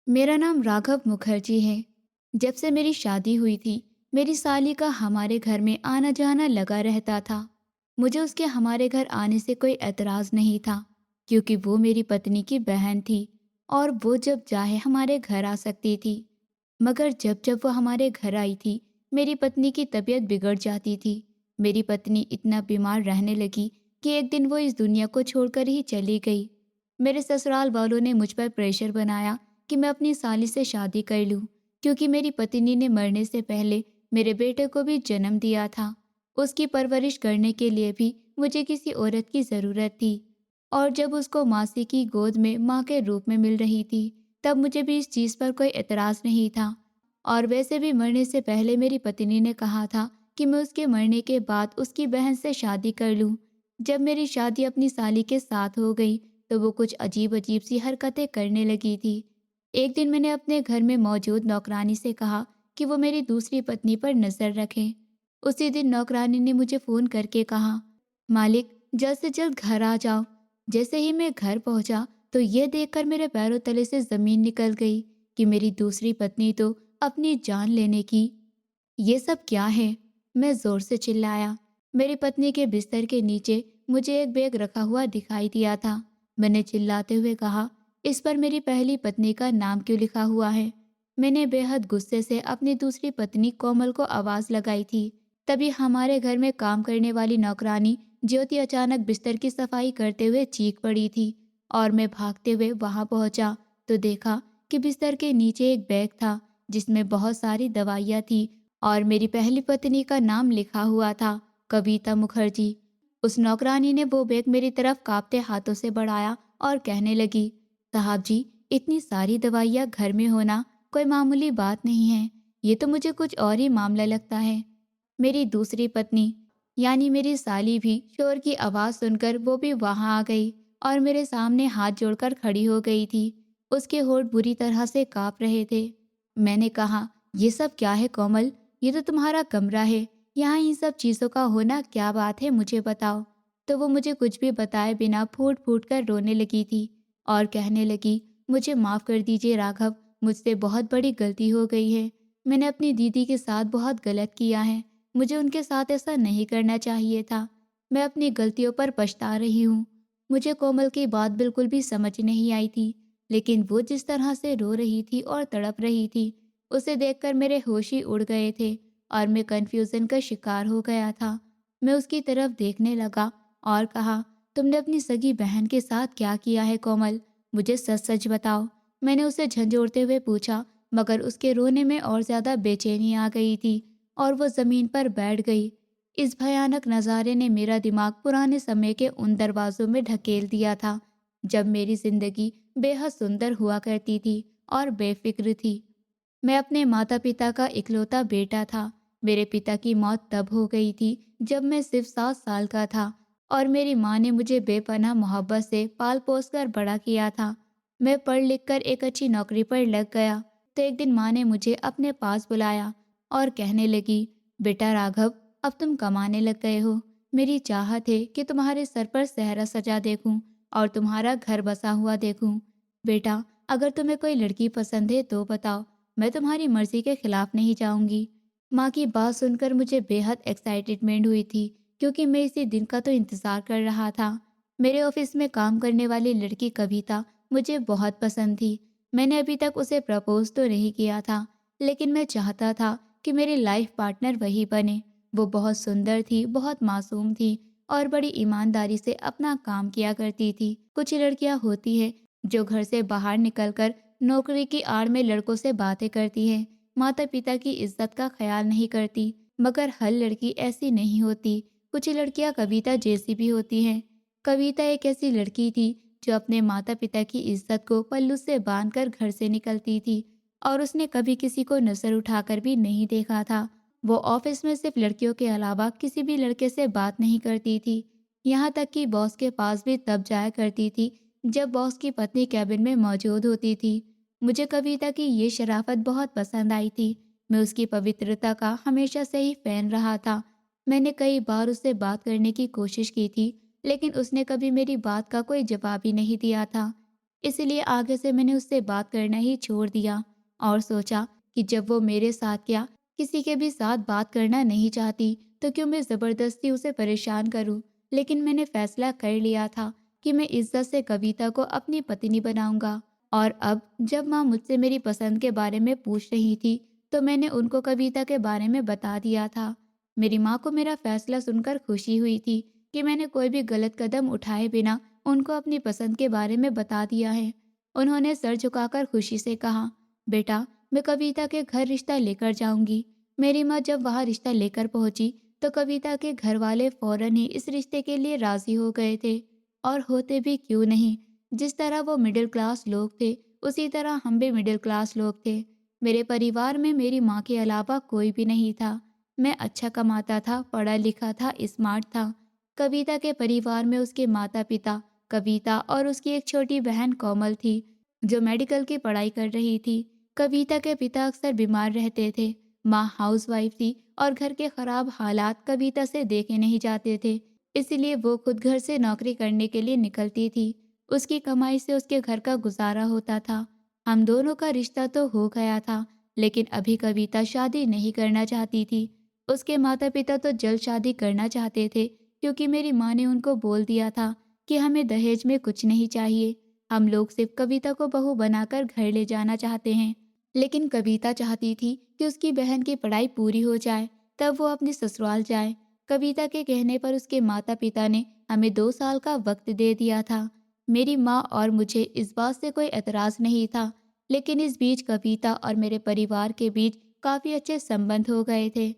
मेरा नाम राघव मुखर्जी है। जब से मेरी शादी हुई थी, मेरी साली का हमारे घर में आना जाना लगा रहता था। मुझे उसके हमारे घर आने से कोई एतराज़ नहीं था, क्योंकि वो मेरी पत्नी की बहन थी और वो जब चाहे हमारे घर आ सकती थी। मगर जब जब वो हमारे घर आई थी, मेरी पत्नी की तबीयत बिगड़ जाती थी। मेरी पत्नी इतना बीमार रहने लगी कि एक दिन वो इस दुनिया को छोड़कर ही चली गई। मेरे ससुराल वालों ने मुझ पर प्रेशर बनाया कि मैं अपनी साली से शादी कर लूं, क्योंकि मेरी पत्नी ने मरने से पहले मेरे बेटे को भी जन्म दिया था। उसकी परवरिश करने के लिए भी मुझे किसी औरत की ज़रूरत थी, और जब उसको मासी की गोद में माँ के रूप में मिल रही थी, तब मुझे भी इस चीज़ पर कोई एतराज़ नहीं था। और वैसे भी मरने से पहले मेरी पत्नी ने कहा था कि मैं उसके मरने के बाद उसकी बहन से शादी कर लूं। जब मेरी शादी अपनी साली के साथ हो गई, तो वो कुछ अजीब अजीब सी हरकतें करने लगी थी। एक दिन मैंने अपने घर में मौजूद नौकरानी से कहा कि वो मेरी दूसरी पत्नी पर नज़र रखे। उसी दिन नौकरानी ने मुझे फ़ोन करके कहा, मालिक जल्द से जल्द घर आ जाओ। जैसे ही मैं घर पहुंचा, तो ये देखकर मेरे पैरों तले से ज़मीन निकल गई कि मेरी दूसरी पत्नी तो अपनी जान लेने की। ये सब क्या है? मैं ज़ोर से चिल्लाया। मेरी पत्नी के बिस्तर के नीचे मुझे एक बैग रखा हुआ दिखाई दिया था। मैंने चिल्लाते हुए कहा, इस पर मेरी पहली पत्नी का नाम क्यों लिखा हुआ है? मैंने बेहद गुस्से से अपनी दूसरी पत्नी कोमल को आवाज़ लगाई थी। तभी हमारे घर में काम करने वाली नौकरानी ज्योति अचानक बिस्तर की सफाई करते हुए चीख पड़ी थी, और मैं भागते हुए वहां पहुंचा तो देखा कि बिस्तर के नीचे एक बैग था, जिसमें बहुत सारी दवाइयाँ थी और मेरी पहली पत्नी का नाम लिखा हुआ था, कविता मुखर्जी। उस नौकरानी ने वो बैग मेरी तरफ कांपते हाथों से बढ़ाया और कहने लगी, साहब जी, इतनी सारी दवाइयाँ घर में होना कोई मामूली बात नहीं है। ये तो मुझे कुछ और ही मामला लगता है। मेरी दूसरी पत्नी यानी मेरी साली भी शोर की आवाज़ सुनकर वो भी वहां आ गई और मेरे सामने हाथ जोड़कर खड़ी हो गई थी। उसके होठ बुरी तरह से कांप रहे थे। मैंने कहा, ये सब क्या है कोमल? ये तो तुम्हारा कमरा है। यहाँ इन सब चीज़ों का होना क्या बात है, मुझे बताओ। तो वो मुझे कुछ भी बताए बिना फूट फूट कर रोने लगी थी और कहने लगी, मुझे माफ़ कर दीजिए राघव, मुझसे बहुत बड़ी गलती हो गई है। मैंने अपनी दीदी के साथ बहुत गलत किया है। मुझे उनके साथ ऐसा नहीं करना चाहिए था। मैं अपनी गलतियों पर पछता रही हूँ। मुझे कोमल की बात बिल्कुल भी समझ नहीं आई थी, लेकिन वो जिस तरह से रो रही थी और तड़प रही थी, उसे देखकर मेरे होश ही उड़ गए थे और मैं कन्फ्यूज़न का शिकार हो गया था। मैं उसकी तरफ देखने लगा और कहा, तुमने अपनी सगी बहन के साथ क्या किया है कोमल? मुझे सच सच बताओ। मैंने उसे झंझोड़ते हुए पूछा, मगर उसके रोने में और ज़्यादा बेचैनी आ गई थी और वो ज़मीन पर बैठ गई। इस भयानक नज़ारे ने मेरा दिमाग पुराने समय के उन दरवाज़ों में ढकेल दिया था, जब मेरी ज़िंदगी बेहद सुंदर हुआ करती थी और बेफिक्र थी। मैं अपने माता पिता का इकलौता बेटा था। मेरे पिता की मौत तब हो गई थी जब मैं सिर्फ 7 साल का था, और मेरी माँ ने मुझे बेपनाह मोहब्बत से पाल पोस कर बड़ा किया था। मैं पढ़ लिख कर एक अच्छी नौकरी पर लग गया, तो एक दिन माँ ने मुझे अपने पास बुलाया और कहने लगी, बेटा राघव, अब तुम कमाने लग गए हो। मेरी चाहत है कि तुम्हारे सर पर सेहरा सजा देखूं और तुम्हारा घर बसा हुआ देखूं। बेटा, अगर तुम्हें कोई लड़की पसंद है तो बताओ, मैं तुम्हारी मर्जी के खिलाफ नहीं जाऊंगी। माँ की बात सुनकर मुझे बेहद एक्साइटेडमेंट हुई थी, क्योंकि मैं इसी दिन का तो इंतज़ार कर रहा था। मेरे ऑफिस में काम करने वाली लड़की कविता मुझे बहुत पसंद थी। मैंने अभी तक उसे प्रपोज तो नहीं किया था, लेकिन मैं चाहता था कि मेरी लाइफ पार्टनर वही बने। वो बहुत सुंदर थी, बहुत मासूम थी और बड़ी ईमानदारी से अपना काम किया करती थी। कुछ लड़कियां होती है जो घर से बाहर निकलकर नौकरी की आड़ में लड़कों से बातें करती है, माता पिता की इज्जत का ख्याल नहीं करती, मगर हर लड़की ऐसी नहीं होती। कुछ लड़कियां कविता जैसी भी होती हैं। कविता एक ऐसी लड़की थी जो अपने माता पिता की इज्जत को पल्लू से बांधकर घर से निकलती थी, और उसने कभी किसी को नजर उठाकर भी नहीं देखा था। वो ऑफिस में सिर्फ लड़कियों के अलावा किसी भी लड़के से बात नहीं करती थी। यहाँ तक कि बॉस के पास भी तब जाया करती थी जब बॉस की पत्नी कैबिन में मौजूद होती थी। मुझे कविता की ये शराफत बहुत पसंद आई थी। मैं उसकी पवित्रता का हमेशा से ही फैन रहा था। मैंने कई बार उससे बात करने की कोशिश की थी, लेकिन उसने कभी मेरी बात का कोई जवाब ही नहीं दिया था। इसलिए आगे से मैंने उससे बात करना ही छोड़ दिया और सोचा कि जब वो मेरे साथ क्या किसी के भी साथ बात करना नहीं चाहती तो क्यों मैं ज़बरदस्ती उसे परेशान करूं। लेकिन मैंने फैसला कर लिया था कि मैं इज्जत से कविता को अपनी पत्नी बनाऊंगा। और अब जब माँ मुझसे मेरी पसंद के बारे में पूछ रही थी तो मैंने उनको कविता के बारे में बता दिया था। मेरी माँ को मेरा फैसला सुनकर खुशी हुई थी कि मैंने कोई भी गलत कदम उठाए बिना उनको अपनी पसंद के बारे में बता दिया है। उन्होंने सर झुकाकर खुशी से कहा, बेटा, मैं कविता के घर रिश्ता लेकर जाऊंगी। मेरी माँ जब वहाँ रिश्ता लेकर पहुंची तो कविता के घर वाले फौरन ही इस रिश्ते के लिए राजी हो गए थे। और होते भी क्यों नहीं, जिस तरह वो मिडिल क्लास लोग थे उसी तरह हम भी मिडिल क्लास लोग थे। मेरे परिवार में मेरी माँ के अलावा कोई भी नहीं था। मैं अच्छा कमाता था, पढ़ा लिखा था, स्मार्ट था। कविता के परिवार में उसके माता पिता कविता और उसकी एक छोटी बहन कोमल थी जो मेडिकल की पढ़ाई कर रही थी। कविता के पिता अक्सर बीमार रहते थे। माँ हाउसवाइफ थी और घर के खराब हालात कविता से देखे नहीं जाते थे, इसलिए वो खुद घर से नौकरी करने के लिए निकलती थी। उसकी कमाई से उसके घर का गुजारा होता था। हम दोनों का रिश्ता तो हो गया था, लेकिन अभी कविता शादी नहीं करना चाहती थी। उसके माता पिता तो जल्द शादी करना चाहते थे क्योंकि मेरी माँ ने उनको बोल दिया था कि हमें दहेज में कुछ नहीं चाहिए, हम लोग सिर्फ कविता को बहू बनाकर घर ले जाना चाहते हैं। लेकिन कविता चाहती थी कि उसकी बहन की पढ़ाई पूरी हो जाए, तब वो अपने ससुराल जाए। कविता के कहने पर उसके माता पिता ने हमें 2 साल का वक्त दे दिया था। मेरी माँ और मुझे इस बात से कोई एतराज़ नहीं था, लेकिन इस बीच कविता और मेरे परिवार के बीच काफ़ी अच्छे संबंध हो गए थे।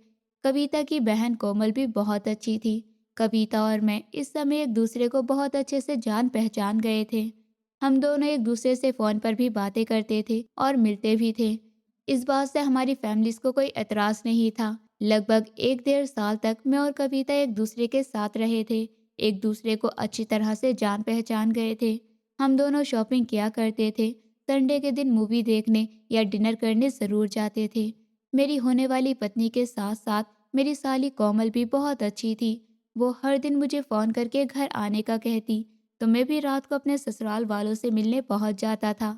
कविता की बहन कोमल भी बहुत अच्छी थी। कविता और मैं इस समय एक दूसरे को बहुत अच्छे से जान पहचान गए थे। हम दोनों एक दूसरे से फ़ोन पर भी बातें करते थे और मिलते भी थे। इस बात से हमारी फैमिलीज़ को कोई एतराज़ नहीं था। लगभग 1 डेढ़ साल तक मैं और कविता एक दूसरे के साथ रहे थे। एक दूसरे को अच्छी तरह से जान पहचान गए थे। हम दोनों शॉपिंग किया करते थे। संडे के दिन मूवी देखने या डिनर करने ज़रूर जाते थे। मेरी होने वाली पत्नी के साथ साथ मेरी साली कोमल भी बहुत अच्छी थी। वो हर दिन मुझे फ़ोन करके घर आने का कहती, तो मैं भी रात को अपने ससुराल वालों से मिलने पहुंच जाता था।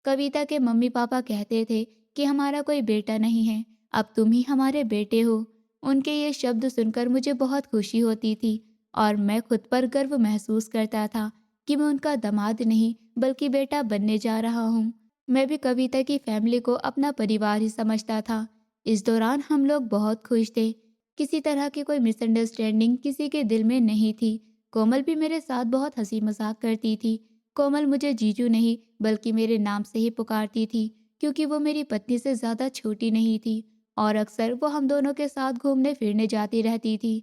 कविता के मम्मी पापा कहते थे कि हमारा कोई बेटा नहीं है, अब तुम ही हमारे बेटे हो। उनके ये शब्द सुनकर मुझे बहुत खुशी होती थी और मैं खुद पर गर्व महसूस करता था कि मैं उनका दामाद नहीं बल्कि बेटा बनने जा रहा हूँ। मैं भी कविता की फैमिली को अपना परिवार ही समझता था। इस दौरान हम लोग बहुत खुश थे। किसी तरह की कोई मिसअंडरस्टैंडिंग किसी के दिल में नहीं थी। कोमल भी मेरे साथ बहुत हंसी मजाक करती थी। कोमल मुझे जीजू नहीं बल्कि मेरे नाम से ही पुकारती थी क्योंकि वो मेरी पत्नी से ज़्यादा छोटी नहीं थी और अक्सर वो हम दोनों के साथ घूमने फिरने जाती रहती थी।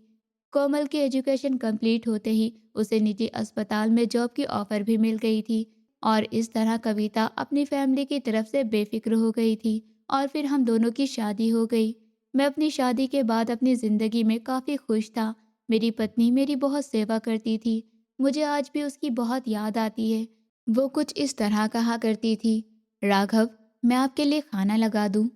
कोमल की एजुकेशन कंप्लीट होते ही उसे निजी अस्पताल में जॉब की ऑफर भी मिल गई थी और इस तरह कविता अपनी फैमिली की तरफ से बेफिक्र हो गई थी और फिर हम दोनों की शादी हो गई। मैं अपनी शादी के बाद अपनी ज़िंदगी में काफ़ी खुश था। मेरी पत्नी मेरी बहुत सेवा करती थी। मुझे आज भी उसकी बहुत याद आती है। वो कुछ इस तरह कहा करती थी, राघव, मैं आपके लिए खाना लगा दूँ।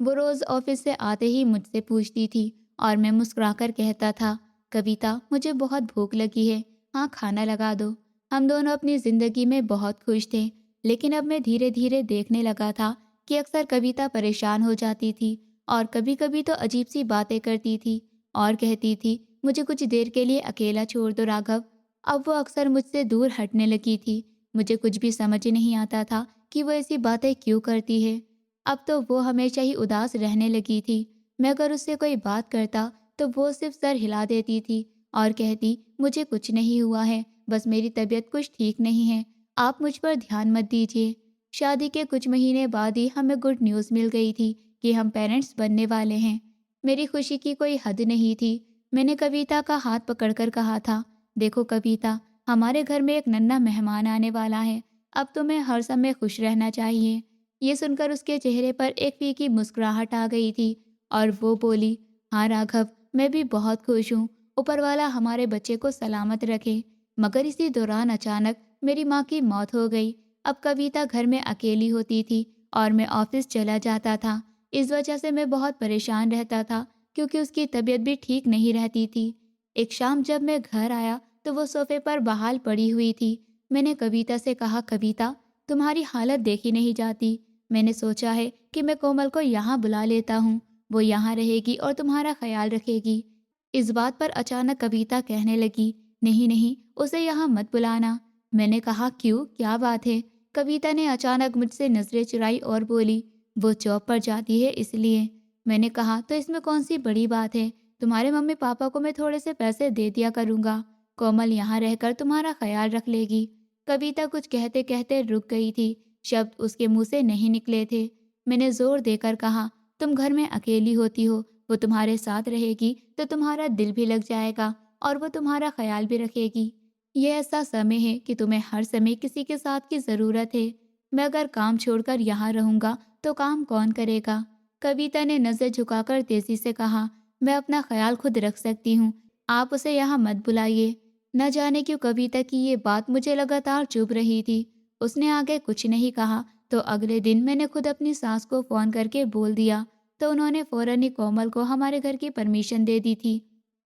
वो रोज़ ऑफिस से आते ही मुझसे पूछती थी और मैं मुस्कुराकर कहता था, कविता, मुझे बहुत भूख लगी है, हाँ खाना लगा दो। हम दोनों अपनी ज़िंदगी में बहुत खुश थे, लेकिन अब मैं धीरे धीरे देखने लगा था कि अक्सर कविता परेशान हो जाती थी और कभी कभी तो अजीब सी बातें करती थी और कहती थी, मुझे कुछ देर के लिए अकेला छोड़ दो राघव। अब वो अक्सर मुझसे दूर हटने लगी थी। मुझे कुछ भी समझ नहीं आता था कि वो ऐसी बातें क्यों करती है। अब तो वो हमेशा ही उदास रहने लगी थी। मैं अगर उससे कोई बात करता तो वो सिर्फ सर हिला देती थी और कहती, मुझे कुछ नहीं हुआ है, बस मेरी तबीयत कुछ ठीक नहीं है, आप मुझ पर ध्यान मत दीजिए। शादी के कुछ महीने बाद ही हमें गुड न्यूज़ मिल गई थी कि हम पेरेंट्स बनने वाले हैं। मेरी खुशी की कोई हद नहीं थी। मैंने कविता का हाथ पकड़कर कहा था, देखो कविता, हमारे घर में एक नन्हा मेहमान आने वाला है, अब तुम्हें हर समय खुश रहना चाहिए। ये सुनकर उसके चेहरे पर एक फीकी मुस्कुराहट आ गई थी और वो बोली, हाँ राघव, मैं भी बहुत खुश हूँ, ऊपर वाला हमारे बच्चे को सलामत रखे। मगर इसी दौरान अचानक मेरी माँ की मौत हो गई। अब कविता घर में अकेली होती थी और मैं ऑफिस चला जाता था। इस वजह से मैं बहुत परेशान रहता था क्योंकि उसकी तबीयत भी ठीक नहीं रहती थी। एक शाम जब मैं घर आया तो वो सोफे पर बहाल पड़ी हुई थी। मैंने कविता से कहा, कविता, तुम्हारी हालत देखी नहीं जाती। मैंने सोचा है कि मैं कोमल को यहाँ बुला लेता हूँ, वो यहाँ रहेगी और तुम्हारा ख्याल रखेगी। इस बात पर अचानक कविता कहने लगी, नहीं नहीं, उसे यहाँ मत बुलाना। मैंने कहा, क्यों, क्या बात है? कविता ने अचानक मुझसे नजरें चुराई और बोली, वो जॉब पर जाती है इसलिए। मैंने कहा, तो इसमें कौन सी बड़ी बात है? तुम्हारे मम्मी पापा को मैं थोड़े से पैसे दे दिया करूँगा, कोमल यहाँ रहकर तुम्हारा ख्याल रख लेगी। कविता कुछ कहते कहते रुक गई थी, शब्द उसके मुंह से नहीं निकले थे। मैंने जोर देकर कहा, तुम घर में अकेली होती हो, वो तुम्हारे साथ रहेगी तो तुम्हारा दिल भी लग जाएगा और वो तुम्हारा ख्याल भी रखेगी। ये ऐसा समय है कि तुम्हें हर समय किसी के साथ की ज़रूरत है। मैं अगर काम छोड़कर यहाँ रहूँगा तो काम कौन करेगा? कविता ने नज़र झुकाकर तेजी से कहा, मैं अपना ख्याल खुद रख सकती हूँ, आप उसे यहाँ मत बुलाइए। न जाने क्यों कविता की ये बात मुझे लगातार चुभ रही थी। उसने आगे कुछ नहीं कहा तो अगले दिन मैंने खुद अपनी सास को फ़ोन करके बोल दिया, तो उन्होंने फ़ौरन ही कोमल को हमारे घर की परमिशन दे दी थी।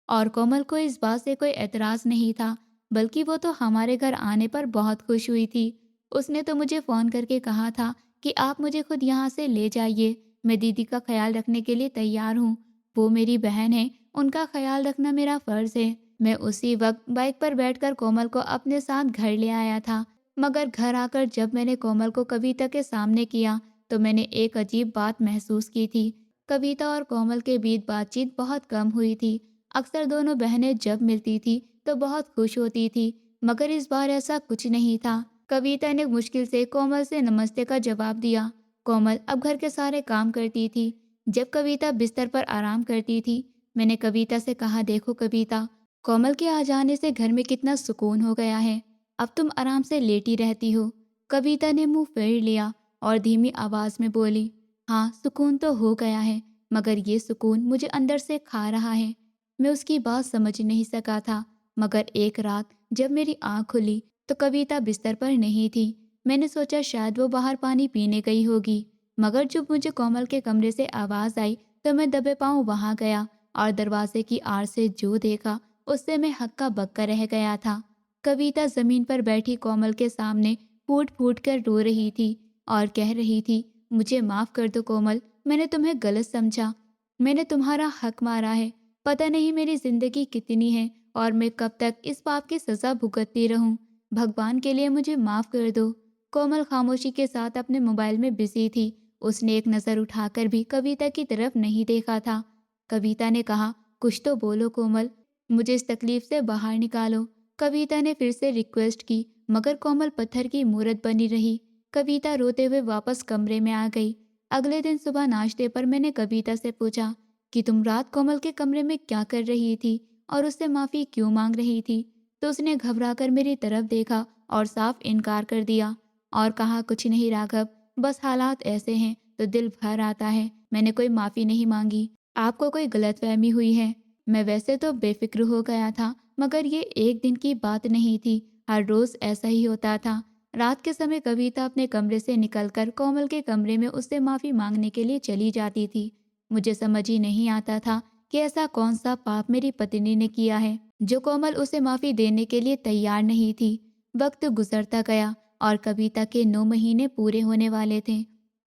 और कोमल को इस बात से कोई एतराज़ नहीं था, बल्कि वो तो हमारे घर आने पर बहुत खुश हुई थी। उसने तो मुझे फ़ोन करके कहा था कि आप मुझे खुद यहाँ से ले जाइए, मैं दीदी का ख्याल रखने के लिए तैयार हूँ। वो मेरी बहन है, उनका ख्याल रखना मेरा फ़र्ज़ है। मैं उसी वक्त बाइक पर बैठकर कोमल को अपने साथ घर ले आया था। मगर घर आकर जब मैंने कोमल को कविता के सामने किया तो मैंने एक अजीब बात महसूस की थी। कविता और कोमल के बीच बातचीत बहुत कम हुई थी। अक्सर दोनों बहनें जब मिलती थी तो बहुत खुश होती थी, मगर इस बार ऐसा कुछ नहीं था। कविता ने मुश्किल से कोमल से नमस्ते का जवाब दिया। कोमल अब घर के सारे काम करती थी। जब कविता बिस्तर पर आराम करती थी, मैंने कविता से कहा, देखो कविता, कोमल के आ जाने से घर में कितना सुकून हो गया है। अब तुम आराम से लेटी रहती हो। कविता ने मुंह फेर लिया और धीमी आवाज में बोली, हाँ सुकून तो हो गया है, मगर ये सुकून मुझे अंदर से खा रहा है। मैं उसकी बात समझ नहीं सका था, मगर एक रात जब मेरी आँख खुली तो कविता बिस्तर पर नहीं थी। मैंने सोचा शायद वो बाहर पानी पीने गई होगी, मगर जब मुझे कोमल के कमरे से आवाज़ आई तो मैं दबे पाँव वहाँ गया और दरवाजे की आड़ से जो देखा उससे मैं हक्का बक्का रह गया था। कविता जमीन पर बैठी कोमल के सामने फूट फूट कर रो रही थी और कह रही थी, मुझे माफ़ कर दो कोमल, मैंने तुम्हें गलत समझा, मैंने तुम्हारा हक मारा है। पता नहीं मेरी जिंदगी कितनी है और मैं कब तक इस पाप की सज़ा भुगतती रहूं। भगवान के लिए मुझे माफ़ कर दो। कोमल खामोशी के साथ अपने मोबाइल में बिजी थी। उसने एक नज़र उठाकर भी कविता की तरफ नहीं देखा था। कविता ने कहा, कुछ तो बोलो कोमल, मुझे इस तकलीफ से बाहर निकालो। कविता ने फिर से रिक्वेस्ट की, मगर कोमल पत्थर की मूरत बनी रही। कविता रोते हुए वापस कमरे में आ गई। अगले दिन सुबह नाश्ते पर मैंने कविता से पूछा कि तुम रात कोमल के कमरे में क्या कर रही थी और उससे माफ़ी क्यों मांग रही थी? तो उसने घबराकर मेरी तरफ देखा और साफ इनकार कर दिया और कहा, कुछ नहीं राघव, बस हालात ऐसे हैं तो दिल भर आता है। मैंने कोई माफ़ी नहीं मांगी, आपको कोई गलतफहमी हुई है। मैं वैसे तो बेफिक्र हो गया था, मगर ये एक दिन की बात नहीं थी, हर रोज़ ऐसा ही होता था। रात के समय कविता अपने कमरे से निकलकर कोमल के कमरे में उससे माफ़ी मांगने के लिए चली जाती थी। मुझे समझ ही नहीं आता था कि ऐसा कौन सा पाप मेरी पत्नी ने किया है जो कोमल उसे माफ़ी देने के लिए तैयार नहीं थी। वक्त गुजरता गया और कविता के 9 महीने पूरे होने वाले थे।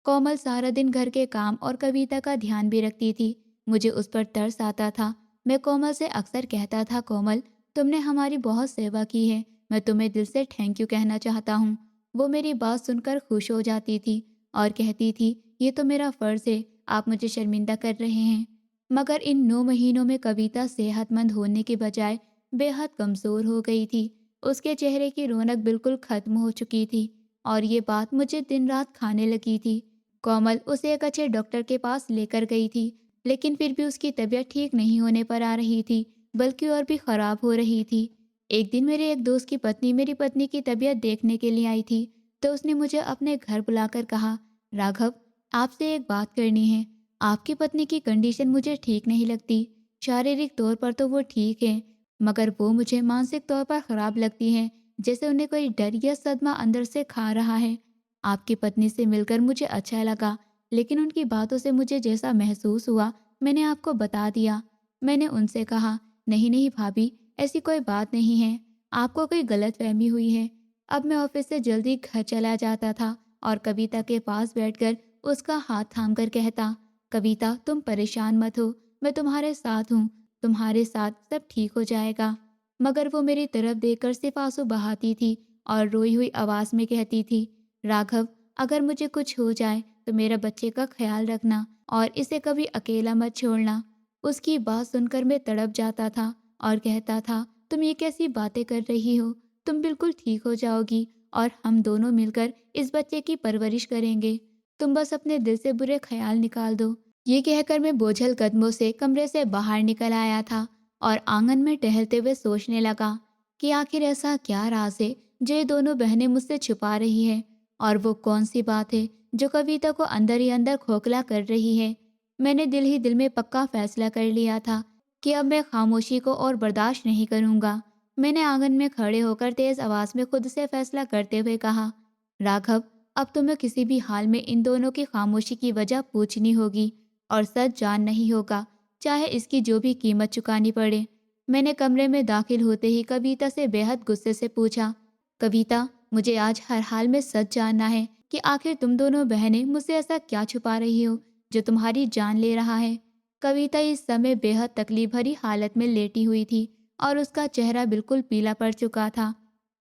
कोमल सारा दिन घर के काम और कविता का ध्यान भी रखती थी। मुझे उस पर तरस आता था। मैं कोमल से अक्सर कहता था, कोमल तुमने हमारी बहुत सेवा की है, मैं तुम्हें दिल से थैंक यू कहना चाहता हूँ। वो मेरी बात सुनकर खुश हो जाती थी और कहती थी, ये तो मेरा फ़र्ज़ है, आप मुझे शर्मिंदा कर रहे हैं। मगर इन 9 महीनों में कविता सेहतमंद होने के बजाय बेहद कमज़ोर हो गई थी। उसके चेहरे की रौनक बिल्कुल ख़त्म हो चुकी थी और ये बात मुझे दिन रात खाने लगी थी। कोमल उसे एक अच्छे डॉक्टर के पास लेकर गई थी, लेकिन फिर भी उसकी तबीयत ठीक नहीं होने पर आ रही थी, बल्कि और भी ख़राब हो रही थी। एक दिन मेरे एक दोस्त की पत्नी मेरी पत्नी की तबीयत देखने के लिए आई थी, तो उसने मुझे अपने घर बुलाकर कहा, राघव आपसे एक बात करनी है। आपकी पत्नी की कंडीशन मुझे ठीक नहीं लगती। शारीरिक तौर पर तो वो ठीक है, मगर वो मुझे मानसिक तौर पर ख़राब लगती हैं, जैसे उन्हें कोई डर या सदमा अंदर से खा रहा है। आपकी पत्नी से मिलकर मुझे अच्छा लगा, लेकिन उनकी बातों से मुझे जैसा महसूस हुआ मैंने आपको बता दिया। मैंने उनसे कहा, नहीं नहीं भाभी, ऐसी कोई बात नहीं है, आपको कोई गलतफहमी हुई है। अब मैं ऑफिस से जल्दी घर चला जाता था और कविता के पास बैठकर उसका हाथ थाम कर कहता, कविता तुम परेशान मत हो, मैं तुम्हारे साथ हूँ, तुम्हारे साथ सब ठीक हो जाएगा। मगर वो मेरी तरफ देखकर सिर्फ आंसू बहाती थी और रोई हुई आवाज़ में कहती थी, राघव अगर मुझे कुछ हो जाए तो मेरा बच्चे का ख्याल रखना और इसे कभी अकेला मत छोड़ना। उसकी बात सुनकर मैं तड़प जाता था और कहता था, तुम ये कैसी बातें कर रही हो, तुम बिल्कुल ठीक हो जाओगी और हम दोनों मिलकर इस बच्चे की परवरिश करेंगे। तुम बस अपने दिल से बुरे ख्याल निकाल दो। ये कहकर मैं बोझल कदमों से कमरे से बाहर निकल आया था और आंगन में टहलते हुए सोचने लगा कि आखिर ऐसा क्या राज है जो ये दोनों बहनें मुझसे छुपा रही है, और वो कौन सी बात है जो कविता को अंदर ही अंदर खोखला कर रही है। मैंने दिल ही दिल में पक्का फैसला कर लिया था कि अब मैं खामोशी को और बर्दाश्त नहीं करूंगा। मैंने आंगन में खड़े होकर तेज आवाज में खुद से फैसला करते हुए कहा, राघव अब तुम्हें किसी भी हाल में इन दोनों की खामोशी की वजह पूछनी होगी और सच जानना ही होगा, चाहे इसकी जो भी कीमत चुकानी पड़े। मैंने कमरे में दाखिल होते ही कविता से बेहद गुस्से से पूछा, कविता मुझे आज हर हाल में सच जानना है कि आखिर तुम दोनों बहनें मुझसे ऐसा क्या छुपा रही हो जो तुम्हारी जान ले रहा है। कविता इस समय बेहद तकलीफ भरी हालत में लेटी हुई थी और उसका चेहरा बिल्कुल पीला पड़ चुका था।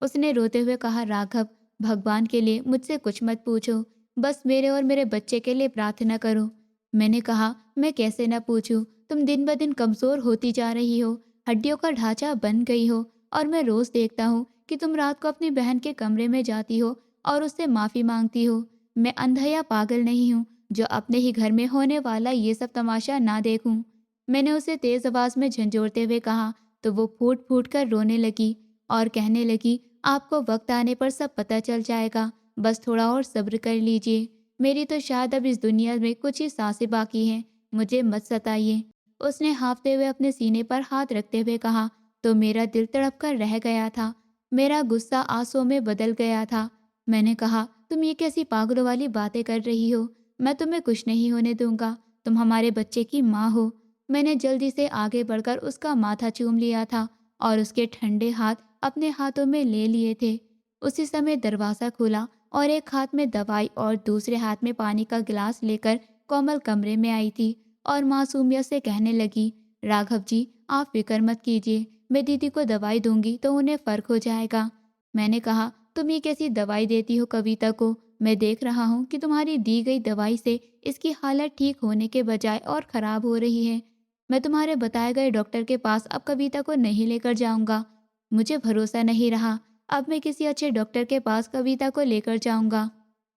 उसने रोते हुए कहा, राघव भगवान के लिए मुझसे कुछ मत पूछो, बस मेरे और मेरे बच्चे के लिए प्रार्थना करो। मैंने कहा, मैं कैसे न पूछूं, तुम दिन ब दिन कमज़ोर होती जा रही हो, हड्डियों का ढांचा बन गई हो और मैं रोज़ देखता हूँ कि तुम रात को अपनी बहन के कमरे में जाती हो और उससे माफ़ी मांगती हो। मैं अंधा या पागल नहीं हूँ जो अपने ही घर में होने वाला ये सब तमाशा ना देखूं। मैंने उसे तेज आवाज में झंझोड़ते हुए कहा तो वो फूट फूट कर रोने लगी और कहने लगी, आपको वक्त आने पर सब पता चल जाएगा, बस थोड़ा और सब्र कर लीजिए। मेरी तो शायद अब इस दुनिया में कुछ ही सांसें बाकी हैं, मुझे मत सताइए। उसने हाँफते हुए अपने सीने पर हाथ रखते हुए कहा तो मेरा दिल तड़प कर रह गया था। मेरा गुस्सा आंसुओं में बदल गया था। मैंने कहा, तुम ये कैसी पागलों वाली बातें कर रही हो, मैं तुम्हें कुछ नहीं होने दूंगा, तुम हमारे बच्चे की माँ हो। मैंने जल्दी से आगे बढ़कर उसका माथा चूम लिया था और उसके ठंडे हाथ अपने हाथों में ले लिए थे। उसी समय दरवाज़ा खुला और एक हाथ में दवाई और दूसरे हाथ में पानी का गिलास लेकर कोमल कमरे में आई थी और मासूमियत से कहने लगी, राघव जी आप फिक्र मत कीजिए, मैं दीदी को दवाई दूंगी तो उन्हें फ़र्क हो जाएगा। मैंने कहा, तुम ये कैसी दवाई देती हो कविता को, मैं देख रहा हूँ कि तुम्हारी दी गई दवाई से इसकी हालत ठीक होने के बजाय और ख़राब हो रही है। मैं तुम्हारे बताए गए डॉक्टर के पास अब कविता को नहीं लेकर जाऊंगा। मुझे भरोसा नहीं रहा, अब मैं किसी अच्छे डॉक्टर के पास कविता को लेकर जाऊंगा।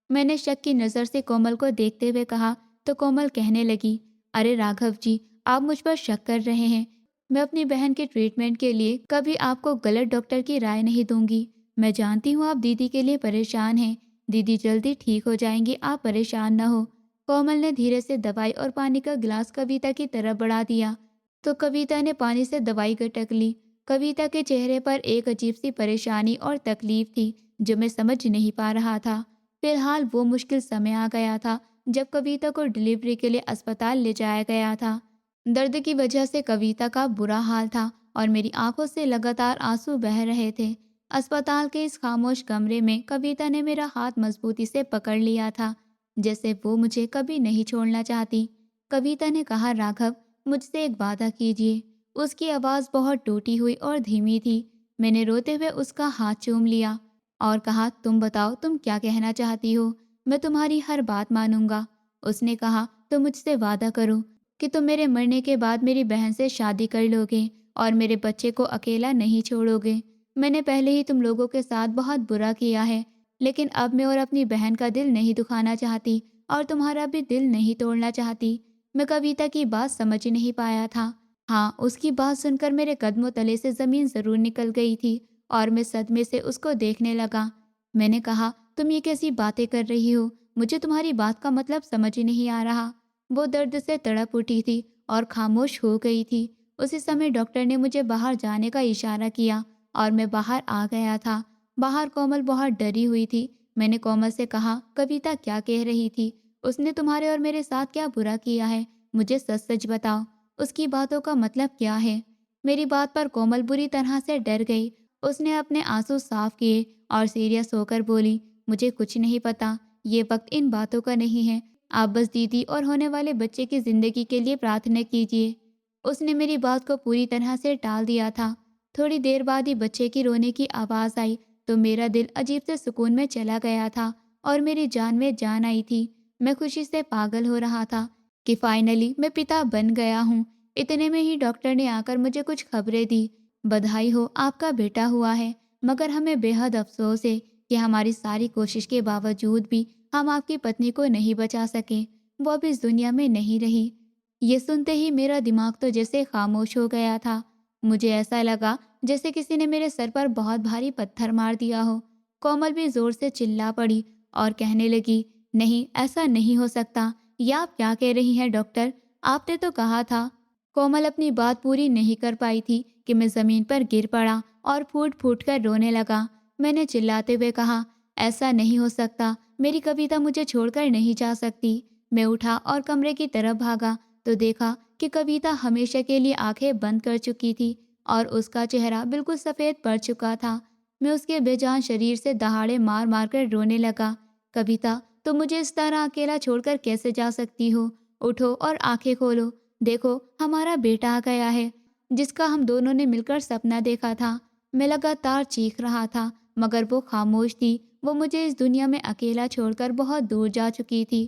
मैंने शक की नज़र से कोमल को देखते हुए कहा तो कोमल कहने लगी, अरे राघव जी आप मुझ पर शक कर रहे हैं, मैं अपनी बहन के ट्रीटमेंट के लिए कभी आपको गलत डॉक्टर की राय नहीं दूंगी। मैं जानती हूँ आप दीदी के लिए परेशान हैं, दीदी जल्दी ठीक हो जाएंगी, आप परेशान न हो। कोमल ने धीरे से दवाई और पानी का गिलास कविता की तरफ बढ़ा दिया तो कविता ने पानी से दवाई गटक ली। कविता के चेहरे पर एक अजीब सी परेशानी और तकलीफ थी जो मैं समझ नहीं पा रहा था। फिलहाल वो मुश्किल समय आ गया था जब कविता को डिलीवरी के लिए अस्पताल ले जाया गया था। दर्द की वजह से कविता का बुरा हाल था और मेरी आंखों से लगातार आंसू बह रहे थे। अस्पताल के इस खामोश कमरे में कविता ने मेरा हाथ मजबूती से पकड़ लिया था, जैसे वो मुझे कभी नहीं छोड़ना चाहती। कविता ने कहा, राघव मुझसे एक वादा कीजिए। उसकी आवाज़ बहुत टूटी हुई और धीमी थी। मैंने रोते हुए उसका हाथ चूम लिया और कहा, तुम बताओ तुम क्या कहना चाहती हो, मैं तुम्हारी हर बात मानूंगा। उसने कहा, तो मुझसे वादा करो कि तुम मेरे मरने के बाद मेरी बहन से शादी कर लोगे और मेरे बच्चे को अकेला नहीं छोड़ोगे। मैंने पहले ही तुम लोगों के साथ बहुत बुरा किया है, लेकिन अब मैं और अपनी बहन का दिल नहीं दुखाना चाहती और तुम्हारा भी दिल नहीं तोड़ना चाहती। मैं कविता की बात समझ ही नहीं पाया था। हाँ, उसकी बात सुनकर मेरे कदमों तले से ज़मीन ज़रूर निकल गई थी और मैं सदमे से उसको देखने लगा। मैंने कहा, तुम ये कैसी बातें कर रही हो, मुझे तुम्हारी बात का मतलब समझ ही नहीं आ रहा। वो दर्द से तड़प उठी थी और खामोश हो गई थी। उसी समय डॉक्टर ने मुझे बाहर जाने का इशारा किया और मैं बाहर आ गया था। बाहर कोमल बहुत डरी हुई थी। मैंने कोमल से कहा, कविता क्या कह रही थी, उसने तुम्हारे और मेरे साथ क्या बुरा किया है, मुझे सच सच बताओ, उसकी बातों का मतलब क्या है। मेरी बात पर कोमल बुरी तरह से डर गई उसने अपने आंसू साफ किए और सीरियस होकर बोली, मुझे कुछ नहीं पता, ये वक्त इन बातों का नहीं है। आप बस दीदी और होने वाले बच्चे की ज़िंदगी के लिए प्रार्थना कीजिए। उसने मेरी बात को पूरी तरह से टाल दिया था। थोड़ी देर बाद ही बच्चे की रोने की आवाज़ आई तो मेरा दिल अजीब से सुकून में चला गया था और मेरी जान में जान आई थी। मैं खुशी से पागल हो रहा था कि फाइनली मैं पिता बन गया हूँ। इतने में ही डॉक्टर ने आकर मुझे कुछ खबरें दी। बधाई हो, आपका बेटा हुआ है, मगर हमें बेहद अफसोस है कि हमारी सारी कोशिश के बावजूद भी हम आपकी पत्नी को नहीं बचा सके। वो अब इस दुनिया में नहीं रही। ये सुनते ही मेरा दिमाग तो जैसे खामोश हो गया था। मुझे ऐसा लगा जैसे किसी ने मेरे सर पर बहुत भारी पत्थर मार दिया हो। कोमल भी जोर से चिल्ला पड़ी और कहने लगी, नहीं, ऐसा नहीं हो सकता। या आप क्या कह रही हैं डॉक्टर? आपने तो कहा था। कोमल अपनी बात पूरी नहीं कर पाई थी कि मैं ज़मीन पर गिर पड़ा और फूट फूट कर रोने लगा। मैंने चिल्लाते हुए कहा, ऐसा नहीं हो सकता, मेरी कविता मुझे छोड़कर नहीं जा सकती। मैं उठा और कमरे की तरफ भागा तो देखा कि कविता हमेशा के लिए आंखें बंद कर चुकी थी और उसका चेहरा बिल्कुल सफ़ेद पड़ चुका था। मैं उसके बेजान शरीर से दहाड़े मार मार कर रोने लगा। कविता, तुम मुझे इस तरह अकेला छोड़कर कैसे जा सकती हो? उठो और आंखें खोलो। देखो, हमारा बेटा आ गया है, जिसका हम दोनों ने मिलकर सपना देखा था। मैं लगातार चीख रहा था मगर वो खामोश थी। वो मुझे इस दुनिया में अकेला छोड़कर बहुत दूर जा चुकी थी।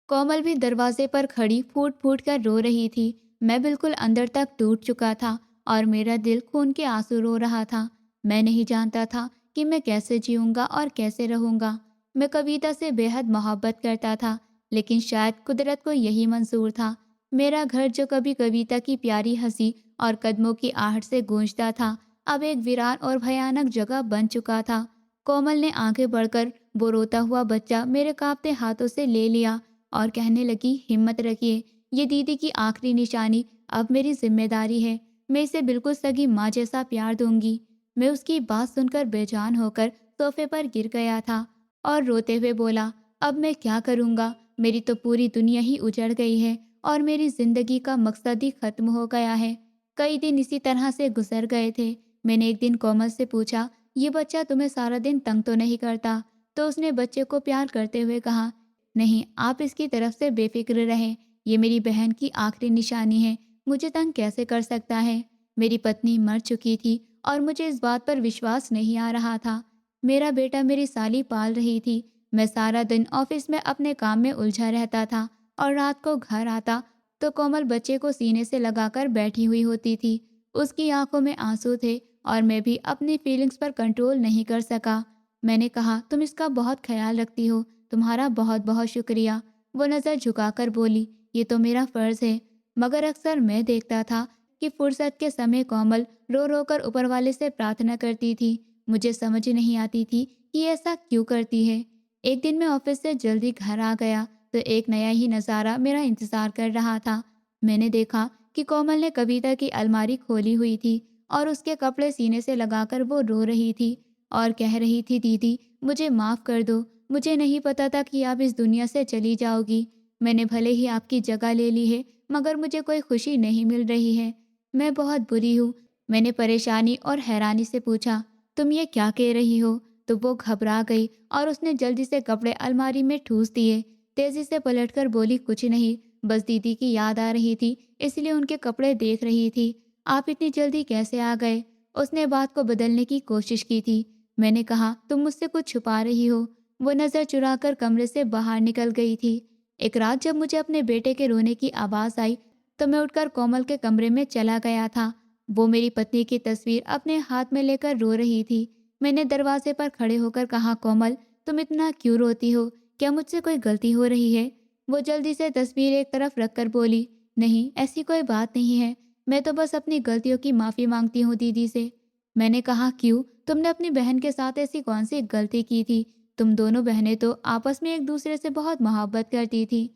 कोमल भी दरवाजे पर खड़ी फूट फूट कर रो रही थी। मैं बिल्कुल अंदर तक टूट चुका था और मेरा दिल खून के आंसू रो रहा था। मैं नहीं जानता था कि मैं कैसे जीऊँगा और कैसे रहूँगा। मैं कविता से बेहद मोहब्बत करता था, लेकिन शायद कुदरत को यही मंजूर था। मेरा घर जो कभी कविता की प्यारी हंसी और कदमों की आहट से गूंजता था, अब एक वीरान और भयानक जगह बन चुका था। कोमल ने आगे बढ़कर वो रोता हुआ बच्चा मेरे कांपते हाथों से ले लिया और कहने लगी, हिम्मत रखिए, ये दीदी की आखिरी निशानी अब मेरी जिम्मेदारी है। मैं इसे बिल्कुल सगी माँ जैसा प्यार दूंगी। मैं उसकी बात सुनकर बेजान होकर सोफे पर गिर गया था और रोते हुए बोला, अब मैं क्या करूँगा? मेरी तो पूरी दुनिया ही उजड़ गई है और मेरी जिंदगी का मकसद ही खत्म हो गया है। कई दिन इसी तरह से गुजर गए थे। मैंने एक दिन कोमल से पूछा, ये बच्चा तुम्हें सारा दिन तंग तो नहीं करता? तो उसने बच्चे को प्यार करते हुए कहा, नहीं, आप इसकी तरफ से बेफिक्र रहें। ये मेरी बहन की आखिरी निशानी है, मुझे तंग कैसे कर सकता है? मेरी पत्नी मर चुकी थी और मुझे इस बात पर विश्वास नहीं आ रहा था। मेरा बेटा मेरी साली पाल रही थी। मैं सारा दिन ऑफिस में अपने काम में उलझा रहता था और रात को घर आता तो कोमल बच्चे को सीने से लगाकर बैठी हुई होती थी। उसकी आंखों में आंसू थे और मैं भी अपनी फीलिंग्स पर कंट्रोल नहीं कर सका। मैंने कहा, तुम इसका बहुत ख्याल रखती हो, तुम्हारा बहुत बहुत शुक्रिया। वो नज़र झुकाकर बोली, ये तो मेरा फ़र्ज़ है। मगर अक्सर मैं देखता था कि फुर्सत के समय कोमल रो रो कर ऊपर वाले से प्रार्थना करती थी। मुझे समझ नहीं आती थी कि ऐसा क्यों करती है। एक दिन मैं ऑफिस से जल्दी घर आ गया तो एक नया ही नज़ारा मेरा इंतज़ार कर रहा था। मैंने देखा कि कोमल ने कविता की अलमारी खोली हुई थी और उसके कपड़े सीने से लगाकर वो रो रही थी और कह रही थी, दीदी मुझे माफ़ कर दो, मुझे नहीं पता था कि आप इस दुनिया से चली जाओगी। मैंने भले ही आपकी जगह ले ली है मगर मुझे कोई खुशी नहीं मिल रही है। मैं बहुत बुरी हूँ। मैंने परेशानी और हैरानी से पूछा, तुम ये क्या कह रही हो? तो वो घबरा गई और उसने जल्दी से कपड़े अलमारी में ठूस दिए। तेजी से पलटकर बोली, कुछ नहीं, बस दीदी की याद आ रही थी इसलिए उनके कपड़े देख रही थी। आप इतनी जल्दी कैसे आ गए? उसने बात को बदलने की कोशिश की थी। मैंने कहा, तुम मुझसे कुछ छुपा रही हो। वो नज़र चुराकर कमरे से बाहर निकल गई थी। एक रात जब मुझे अपने बेटे के रोने की आवाज़ आई तो मैं उठकर कोमल के कमरे में चला गया था। वो मेरी पत्नी की तस्वीर अपने हाथ में लेकर रो रही थी। मैंने दरवाजे पर खड़े होकर कहा, कोमल तुम इतना क्यों रोती हो? क्या मुझसे कोई गलती हो रही है? वो जल्दी से तस्वीर एक तरफ रखकर बोली, नहीं, ऐसी कोई बात नहीं है, मैं तो बस अपनी गलतियों की माफ़ी मांगती हूँ दीदी से। मैंने कहा, क्यों? तुमने अपनी बहन के साथ ऐसी कौन सी गलती की थी? तुम दोनों बहनें तो आपस में एक दूसरे से बहुत मोहब्बत करती थी।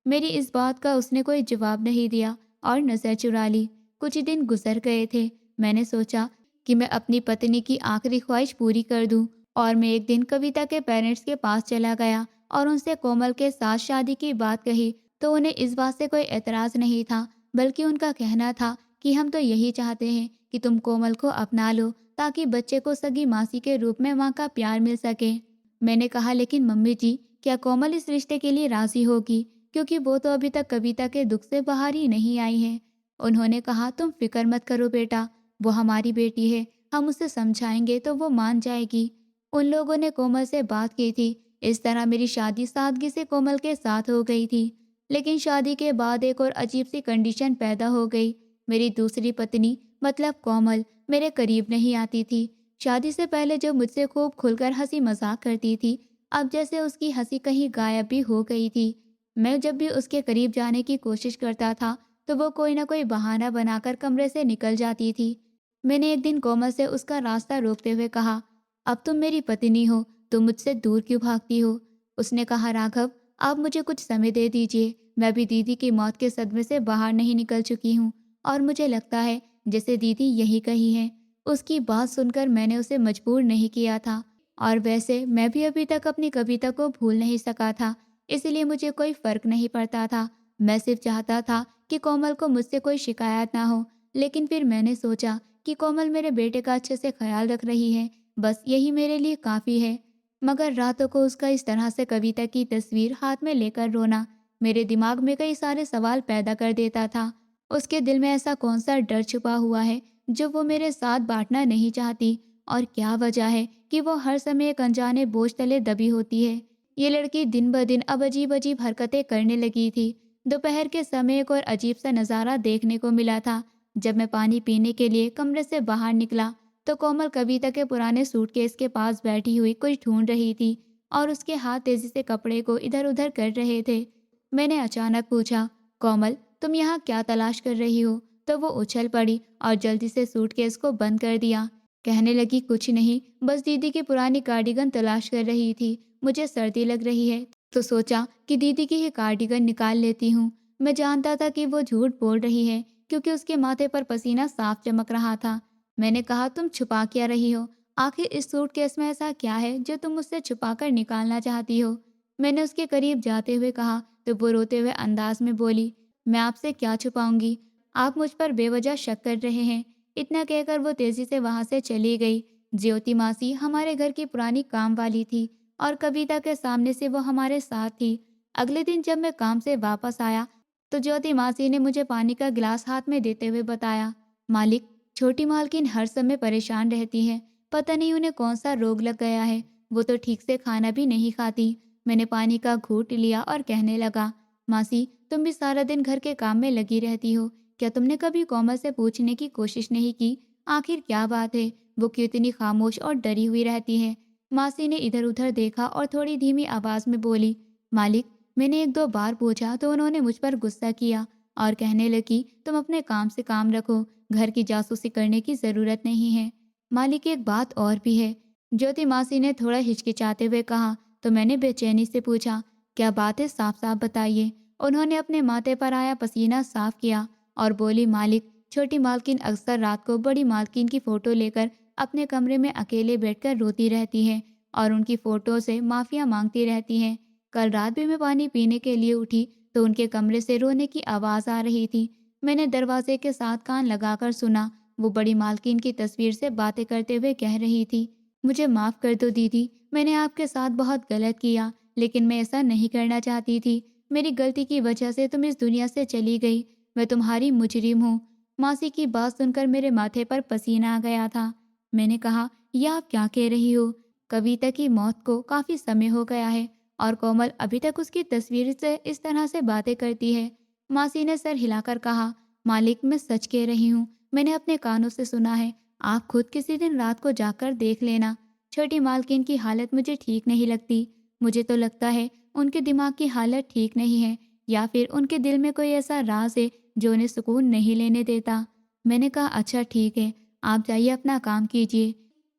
मेरी इस बात का उसने कोई जवाब नहीं दिया और नज़र चुरा ली। कुछ ही दिन गुजर गए थे। मैंने सोचा कि मैं अपनी पत्नी की आखिरी ख्वाहिश पूरी कर दूं और मैं एक दिन कविता के पेरेंट्स के पास चला गया और उनसे कोमल के साथ शादी की बात कही तो उन्हें इस बात से कोई एतराज़ नहीं था, बल्कि उनका कहना था कि हम तो यही चाहते हैं कि तुम कोमल को अपना लो ताकि बच्चे को सगी मासी के रूप में माँ का प्यार मिल सके। मैंने कहा, लेकिन मम्मी जी, क्या कोमल इस रिश्ते के लिए राजी होगी? क्योंकि वो तो अभी तक कविता के दुख से बाहर ही नहीं आई है। उन्होंने कहा, तुम फिक्र मत करो बेटा, वो हमारी बेटी है, हम उसे समझाएंगे तो वो मान जाएगी। उन लोगों ने कोमल से बात की थी। इस तरह मेरी शादी सादगी से कोमल के साथ हो गई थी। लेकिन शादी के बाद एक और अजीब सी कंडीशन पैदा हो गई। मेरी दूसरी पत्नी मतलब कोमल मेरे करीब नहीं आती थी। शादी से पहले जो मुझसे खूब खुलकर हंसी मजाक करती थी, अब जैसे उसकी हंसी कहीं गायब भी हो गई थी। मैं जब भी उसके करीब जाने की कोशिश करता था तो वो कोई ना कोई बहाना बनाकर कमरे से निकल जाती थी। मैंने एक दिन कोमल से उसका रास्ता रोकते हुए कहा, अब तुम मेरी पत्नी हो, तुम मुझसे दूर क्यों भागती हो? उसने कहा, राघव, आप मुझे कुछ समय दे दीजिए, मैं भी दीदी की मौत के सदमे से बाहर नहीं निकल चुकी हूँ और मुझे लगता है जैसे दीदी यही कही है। उसकी बात सुनकर मैंने उसे मजबूर नहीं किया था और वैसे मैं भी अभी तक अपनी कविता को भूल नहीं सका था, इसलिए मुझे कोई फर्क नहीं पड़ता था। मैं सिर्फ चाहता था कि कोमल को मुझसे कोई शिकायत ना हो। लेकिन फिर मैंने सोचा कि कोमल मेरे बेटे का अच्छे से ख्याल रख रही है, बस यही मेरे लिए काफ़ी है। मगर रातों को उसका इस तरह से कविता की तस्वीर हाथ में लेकर रोना मेरे दिमाग में कई सारे सवाल पैदा कर देता था। उसके दिल में ऐसा कौन सा डर छुपा हुआ है जो वो मेरे साथ बांटना नहीं चाहती, और क्या वजह है कि वो हर समय एक अनजाने बोझ तले दबी होती है। ये लड़की दिन ब दिन अब अजीब अजीब हरकतें करने लगी थी। दोपहर के समय एक और अजीब सा नज़ारा देखने को मिला था। जब मैं पानी पीने के लिए कमरे से बाहर निकला तो कोमल कविता के पुराने सूटकेस के पास बैठी हुई कुछ ढूंढ रही थी और उसके हाथ तेजी से कपड़े को इधर उधर कर रहे थे। मैंने अचानक पूछा, कोमल, तुम यहाँ क्या तलाश कर रही हो? तो वो उछल पड़ी और जल्दी से सूटकेस को बंद कर दिया। कहने लगी, कुछ नहीं, बस दीदी की पुरानी कार्डिगन तलाश कर रही थी। मुझे सर्दी लग रही है तो सोचा कि दीदी की ही कार्डिगन निकाल लेती हूँ। मैं जानता था कि वो झूठ बोल रही है क्योंकि उसके माथे पर पसीना साफ चमक रहा था। मैंने कहा, तुम छुपा क्या रही हो? आखिर इस सूटकेस में ऐसा क्या है जो तुम मुझसे छुपाकर निकालना चाहती हो? मैंने उसके करीब जाते हुए कहा तो वो रोते हुए अंदाज में बोली, मैं आपसे क्या छुपाऊंगी? आप मुझ पर बेवजह शक कर रहे हैं। इतना कहकर वो तेजी से वहां से चली गई। ज्योति मासी हमारे घर की पुरानी काम वाली थी और कविता के सामने से वो हमारे साथ थी। अगले दिन जब मैं काम से वापस आया तो ज्योति मासी ने मुझे पानी का गिलास हाथ में देते हुए बताया, मालिक, छोटी मालकिन हर समय परेशान रहती है, पता नहीं उन्हें कौन सा रोग लग गया है, वो तो ठीक से खाना भी नहीं खाती। मैंने पानी का घूंट लिया और कहने लगा, मासी, तुम भी सारा दिन घर के काम में लगी रहती हो, क्या तुमने कभी कोमल से पूछने की कोशिश नहीं की आखिर क्या बात है, वो क्यों इतनी खामोश और डरी हुई रहती है? मासी ने इधर उधर देखा और थोड़ी धीमी आवाज में बोली, मालिक, मैंने एक दो बार पूछा तो उन्होंने मुझ पर गुस्सा किया और कहने लगी, तुम अपने काम से काम रखो, घर की जासूसी करने की जरूरत नहीं है। मालिक, एक बात और भी है, ज्योति मासी ने थोड़ा हिचकिचाते हुए कहा। तो मैंने बेचैनी से पूछा, क्या बात है, साफ साफ बताइए। उन्होंने अपने माथे पर आया पसीना साफ किया और बोली, मालिक, छोटी मालकिन अक्सर रात को बड़ी मालकिन की फोटो लेकर अपने कमरे में अकेले बैठकर रोती रहती है और उनकी फोटो से माफिया मांगती रहती है। कल रात भी मैं पानी पीने के लिए उठी तो उनके कमरे से रोने की आवाज़ आ रही थी। मैंने दरवाजे के साथ कान लगाकर सुना। वो बड़ी मालकिन की तस्वीर से बातें करते हुए कह रही थी, मुझे माफ़ कर दो दीदी, मैंने आपके साथ बहुत गलत किया, लेकिन मैं ऐसा नहीं करना चाहती थी। मेरी गलती की वजह से तुम इस दुनिया से चली गई, मैं तुम्हारी मुजरिम हूँ। मासी की बात सुनकर मेरे माथे पर पसीना आ गया था। मैंने कहा, यह आप क्या कह रही हो? कविता की मौत को काफ़ी समय हो गया है और कोमल अभी तक उसकी तस्वीर से इस तरह से बातें करती है। मासी ने सर हिलाकर कहा, मालिक, मैं सच कह रही हूँ, मैंने अपने कानों से सुना है। आप खुद किसी दिन रात को जाकर देख लेना। छोटी मालकिन की हालत मुझे ठीक नहीं लगती। मुझे तो लगता है उनके दिमाग की हालत ठीक नहीं है या फिर उनके दिल में कोई ऐसा राज है जो उन्हें सुकून नहीं लेने देता। मैंने कहा, अच्छा ठीक है, आप जाइए अपना काम कीजिए।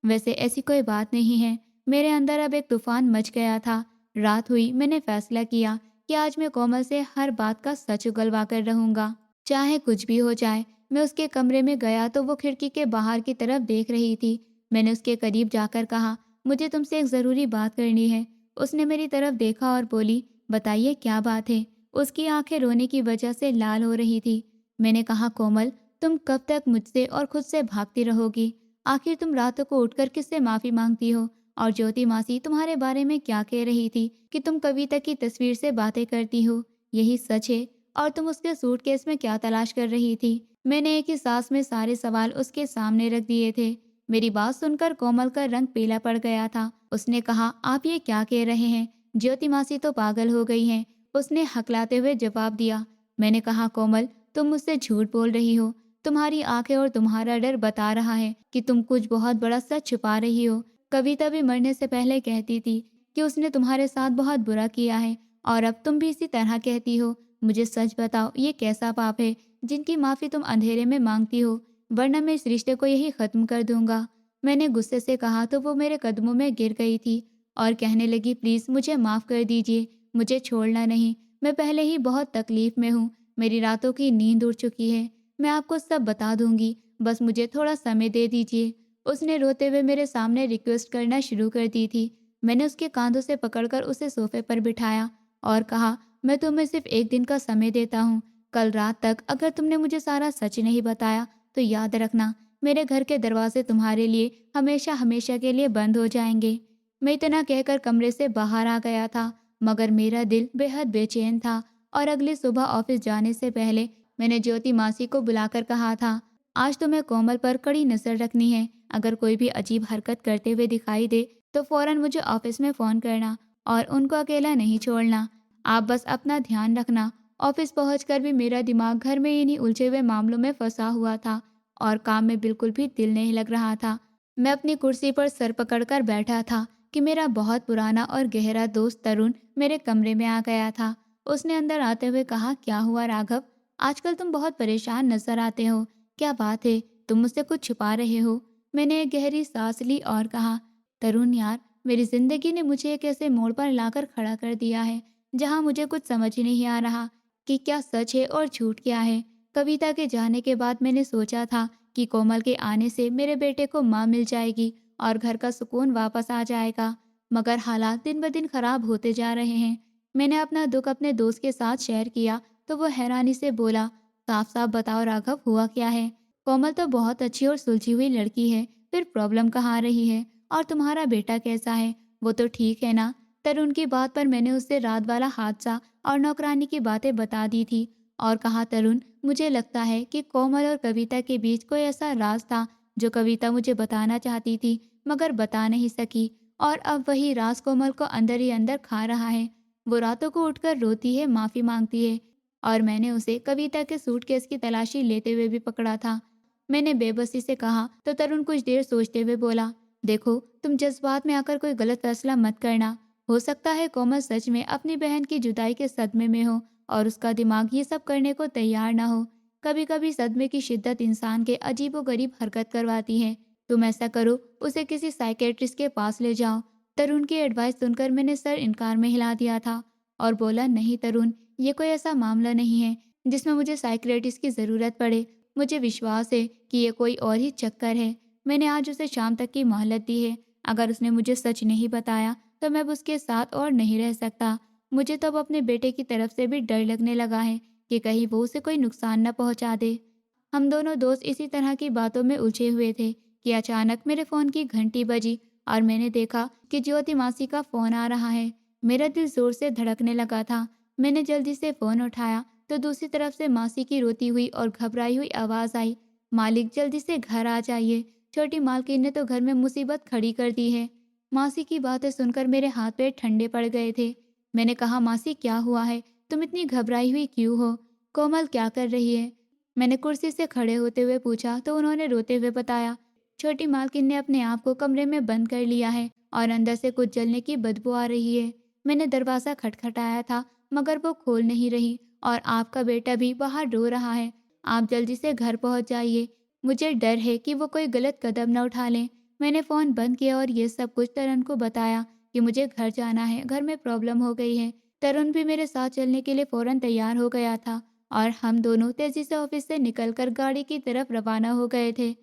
वैसे ऐसी कोई बात नहीं है, मेरे अंदर अब एक तूफान मच गया था। रात हुई, मैंने फैसला किया कि आज मैं कोमल से हर बात का सच उगलवा कर रहूंगा, चाहे कुछ भी हो जाए। मैं उसके कमरे में गया तो वो खिड़की के बाहर की तरफ देख रही थी। मैंने उसके करीब जाकर कहा, मुझे तुमसे एक ज़रूरी बात करनी है। उसने मेरी तरफ देखा और बोली, बताइए क्या बात है। उसकी आंखें रोने की वजह से लाल हो रही थी। मैंने कहा, कोमल, तुम कब तक मुझसे और खुद से भागती रहोगी? आखिर तुम रातों को उठकर किससे माफ़ी मांगती हो? और ज्योति मासी तुम्हारे बारे में क्या कह रही थी कि तुम कविता की तस्वीर से बातें करती हो? यही सच है? और तुम उसके सूटकेस में क्या तलाश कर रही थी? मैंने एक ही सांस में सारे सवाल उसके सामने रख दिए थे। मेरी बात सुनकर कोमल का रंग पीला पड़ गया था। उसने कहा, आप ये क्या कह रहे हैं? ज्योति मासी तो पागल हो गई हैं। उसने हकलाते हुए जवाब दिया। मैंने कहा, कोमल तुम मुझसे झूठ बोल रही हो। तुम्हारी आंखें और तुम्हारा डर बता रहा है कि तुम कुछ बहुत बड़ा सच छुपा रही हो। कविता भी मरने से पहले कहती थी कि उसने तुम्हारे साथ बहुत बुरा किया है, और अब तुम भी इसी तरह कहती हो। मुझे सच बताओ, ये कैसा पाप है जिनकी माफ़ी तुम अंधेरे में मांगती हो? वरना मैं इस रिश्ते को यही ख़त्म कर दूंगा। मैंने गुस्से से कहा तो वो मेरे कदमों में गिर गई थी और कहने लगी, प्लीज़ मुझे माफ़ कर दीजिए, मुझे छोड़ना नहीं। मैं पहले ही बहुत तकलीफ़ में हूँ, मेरी रातों की नींद उड़ चुकी है। मैं आपको सब बता दूंगी, बस मुझे थोड़ा समय दे दीजिए। उसने रोते हुए मेरे सामने रिक्वेस्ट करना शुरू कर दी थी। मैंने उसके कांधों से पकड़कर उसे सोफे पर बिठाया और कहा, मैं तुम्हें सिर्फ एक दिन का समय देता हूँ। कल रात तक अगर तुमने मुझे सारा सच नहीं बताया तो याद रखना, मेरे घर के दरवाजे तुम्हारे लिए हमेशा हमेशा के लिए बंद हो जाएंगे। मैं इतना कहकर कमरे से बाहर आ गया था, मगर मेरा दिल बेहद बेचैन था। और अगली सुबह ऑफिस जाने से पहले मैंने ज्योति मासी को बुलाकर कहा था, आज तुम्हें कोमल पर कड़ी नजर रखनी है। अगर कोई भी अजीब हरकत करते हुए दिखाई दे तो फौरन मुझे ऑफिस में फ़ोन करना और उनको अकेला नहीं छोड़ना। आप बस अपना ध्यान रखना। ऑफिस पहुंचकर भी मेरा दिमाग घर में इन्हीं उलझे हुए मामलों में फंसा हुआ था और काम में बिल्कुल भी दिल नहीं लग रहा था। मैं अपनी कुर्सी पर सर पकड़कर बैठा था कि मेरा बहुत पुराना और गहरा दोस्त तरुण मेरे कमरे में आ गया था। उसने अंदर आते हुए कहा, क्या हुआ राघव? आजकल तुम बहुत परेशान नजर आते हो। क्या बात है? तुम मुझसे कुछ छुपा रहे हो? मैंने एक गहरी सांस ली और कहा, तरुण यार, मेरी जिंदगी ने मुझे एक ऐसे मोड़ पर लाकर खड़ा कर दिया है जहां मुझे कुछ समझ ही नहीं आ रहा कि क्या सच है और झूठ क्या है। कविता के जाने के बाद मैंने सोचा था कि कोमल के आने से मेरे बेटे को माँ मिल जाएगी और घर का सुकून वापस आ जाएगा, मगर हालात दिन ब दिन खराब होते जा रहे हैं। मैंने अपना दुख अपने दोस्त के साथ शेयर किया तो वो हैरानी से बोला, साफ साफ बताओ राघव, हुआ क्या है? कोमल तो बहुत अच्छी और सुलझी हुई लड़की है, फिर प्रॉब्लम कहाँ आ रही है? और तुम्हारा बेटा कैसा है? वो तो ठीक है ना? तरुण की बात पर मैंने उससे रात वाला हादसा और नौकरानी की बातें बता दी थी और कहा, तरुण मुझे लगता है कि कोमल और कविता के बीच कोई ऐसा राज था जो कविता मुझे बताना चाहती थी मगर बता नहीं सकी, और अब वही राज कोमल को अंदर ही अंदर खा रहा है। वो रातों को उठकर रोती है, माफ़ी मांगती है, और मैंने उसे कविता के सूटकेस की तलाशी लेते हुए भी पकड़ा था। मैंने बेबसी से कहा तो तरुण कुछ देर सोचते हुए बोला, देखो तुम जज्बात में आकर कोई गलत फैसला मत करना। हो सकता है कोमल सच में अपनी बहन की जुदाई के सदमे में हो और उसका दिमाग ये सब करने को तैयार ना हो। कभी कभी सदमे की शिद्दत इंसान के अजीबोगरीब हरकत करवाती है। तुम ऐसा करो, उसे किसी साइकेट्रिस्ट के पास ले जाओ। तरुण की एडवाइस सुनकर मैंने सर इनकार में हिला दिया था और बोला, नहीं तरुण, ये कोई ऐसा मामला नहीं है जिसमें मुझे साइकियाट्रिस्ट की ज़रूरत पड़े। मुझे विश्वास है कि ये कोई और ही चक्कर है। मैंने आज उसे शाम तक की मोहलत दी है। अगर उसने मुझे सच नहीं बताया तो मैं अब उसके साथ और नहीं रह सकता। मुझे तो अब अपने बेटे की तरफ से भी डर लगने लगा है कि कहीं वो उसे कोई नुकसान न पहुंचा दे। हम दोनों दोस्त इसी तरह की बातों में उलझे हुए थे कि अचानक मेरे फ़ोन की घंटी बजी और मैंने देखा कि ज्योति मासी का फ़ोन आ रहा है। मेरा दिल ज़ोर से धड़कने लगा था। मैंने जल्दी से फ़ोन उठाया तो दूसरी तरफ से मासी की रोती हुई और घबराई हुई आवाज़ आई, मालिक जल्दी से घर आ जाइए, छोटी मालकिन ने तो घर में मुसीबत खड़ी कर दी है। मासी की बातें सुनकर मेरे हाथ पैर ठंडे पड़ गए थे। मैंने कहा, मासी क्या हुआ है? तुम इतनी घबराई हुई क्यों हो? कोमल क्या कर रही है? मैंने कुर्सी से खड़े होते हुए पूछा तो उन्होंने रोते हुए बताया, छोटी मालकिन ने अपने आप को कमरे में बंद कर लिया है और अंदर से कुछ जलने की बदबू आ रही है। मैंने दरवाज़ा खटखटाया था मगर वो खोल नहीं रही और आपका बेटा भी बाहर रो रहा है। आप जल्दी से घर पहुंच जाइए। मुझे डर है कि वो कोई गलत कदम न उठा लें। मैंने फ़ोन बंद किया और ये सब कुछ तरुण को बताया कि मुझे घर जाना है, घर में प्रॉब्लम हो गई है। तरुण भी मेरे साथ चलने के लिए फ़ौरन तैयार हो गया था और हम दोनों तेज़ी से ऑफिस से निकलकर गाड़ी की तरफ रवाना हो गए थे।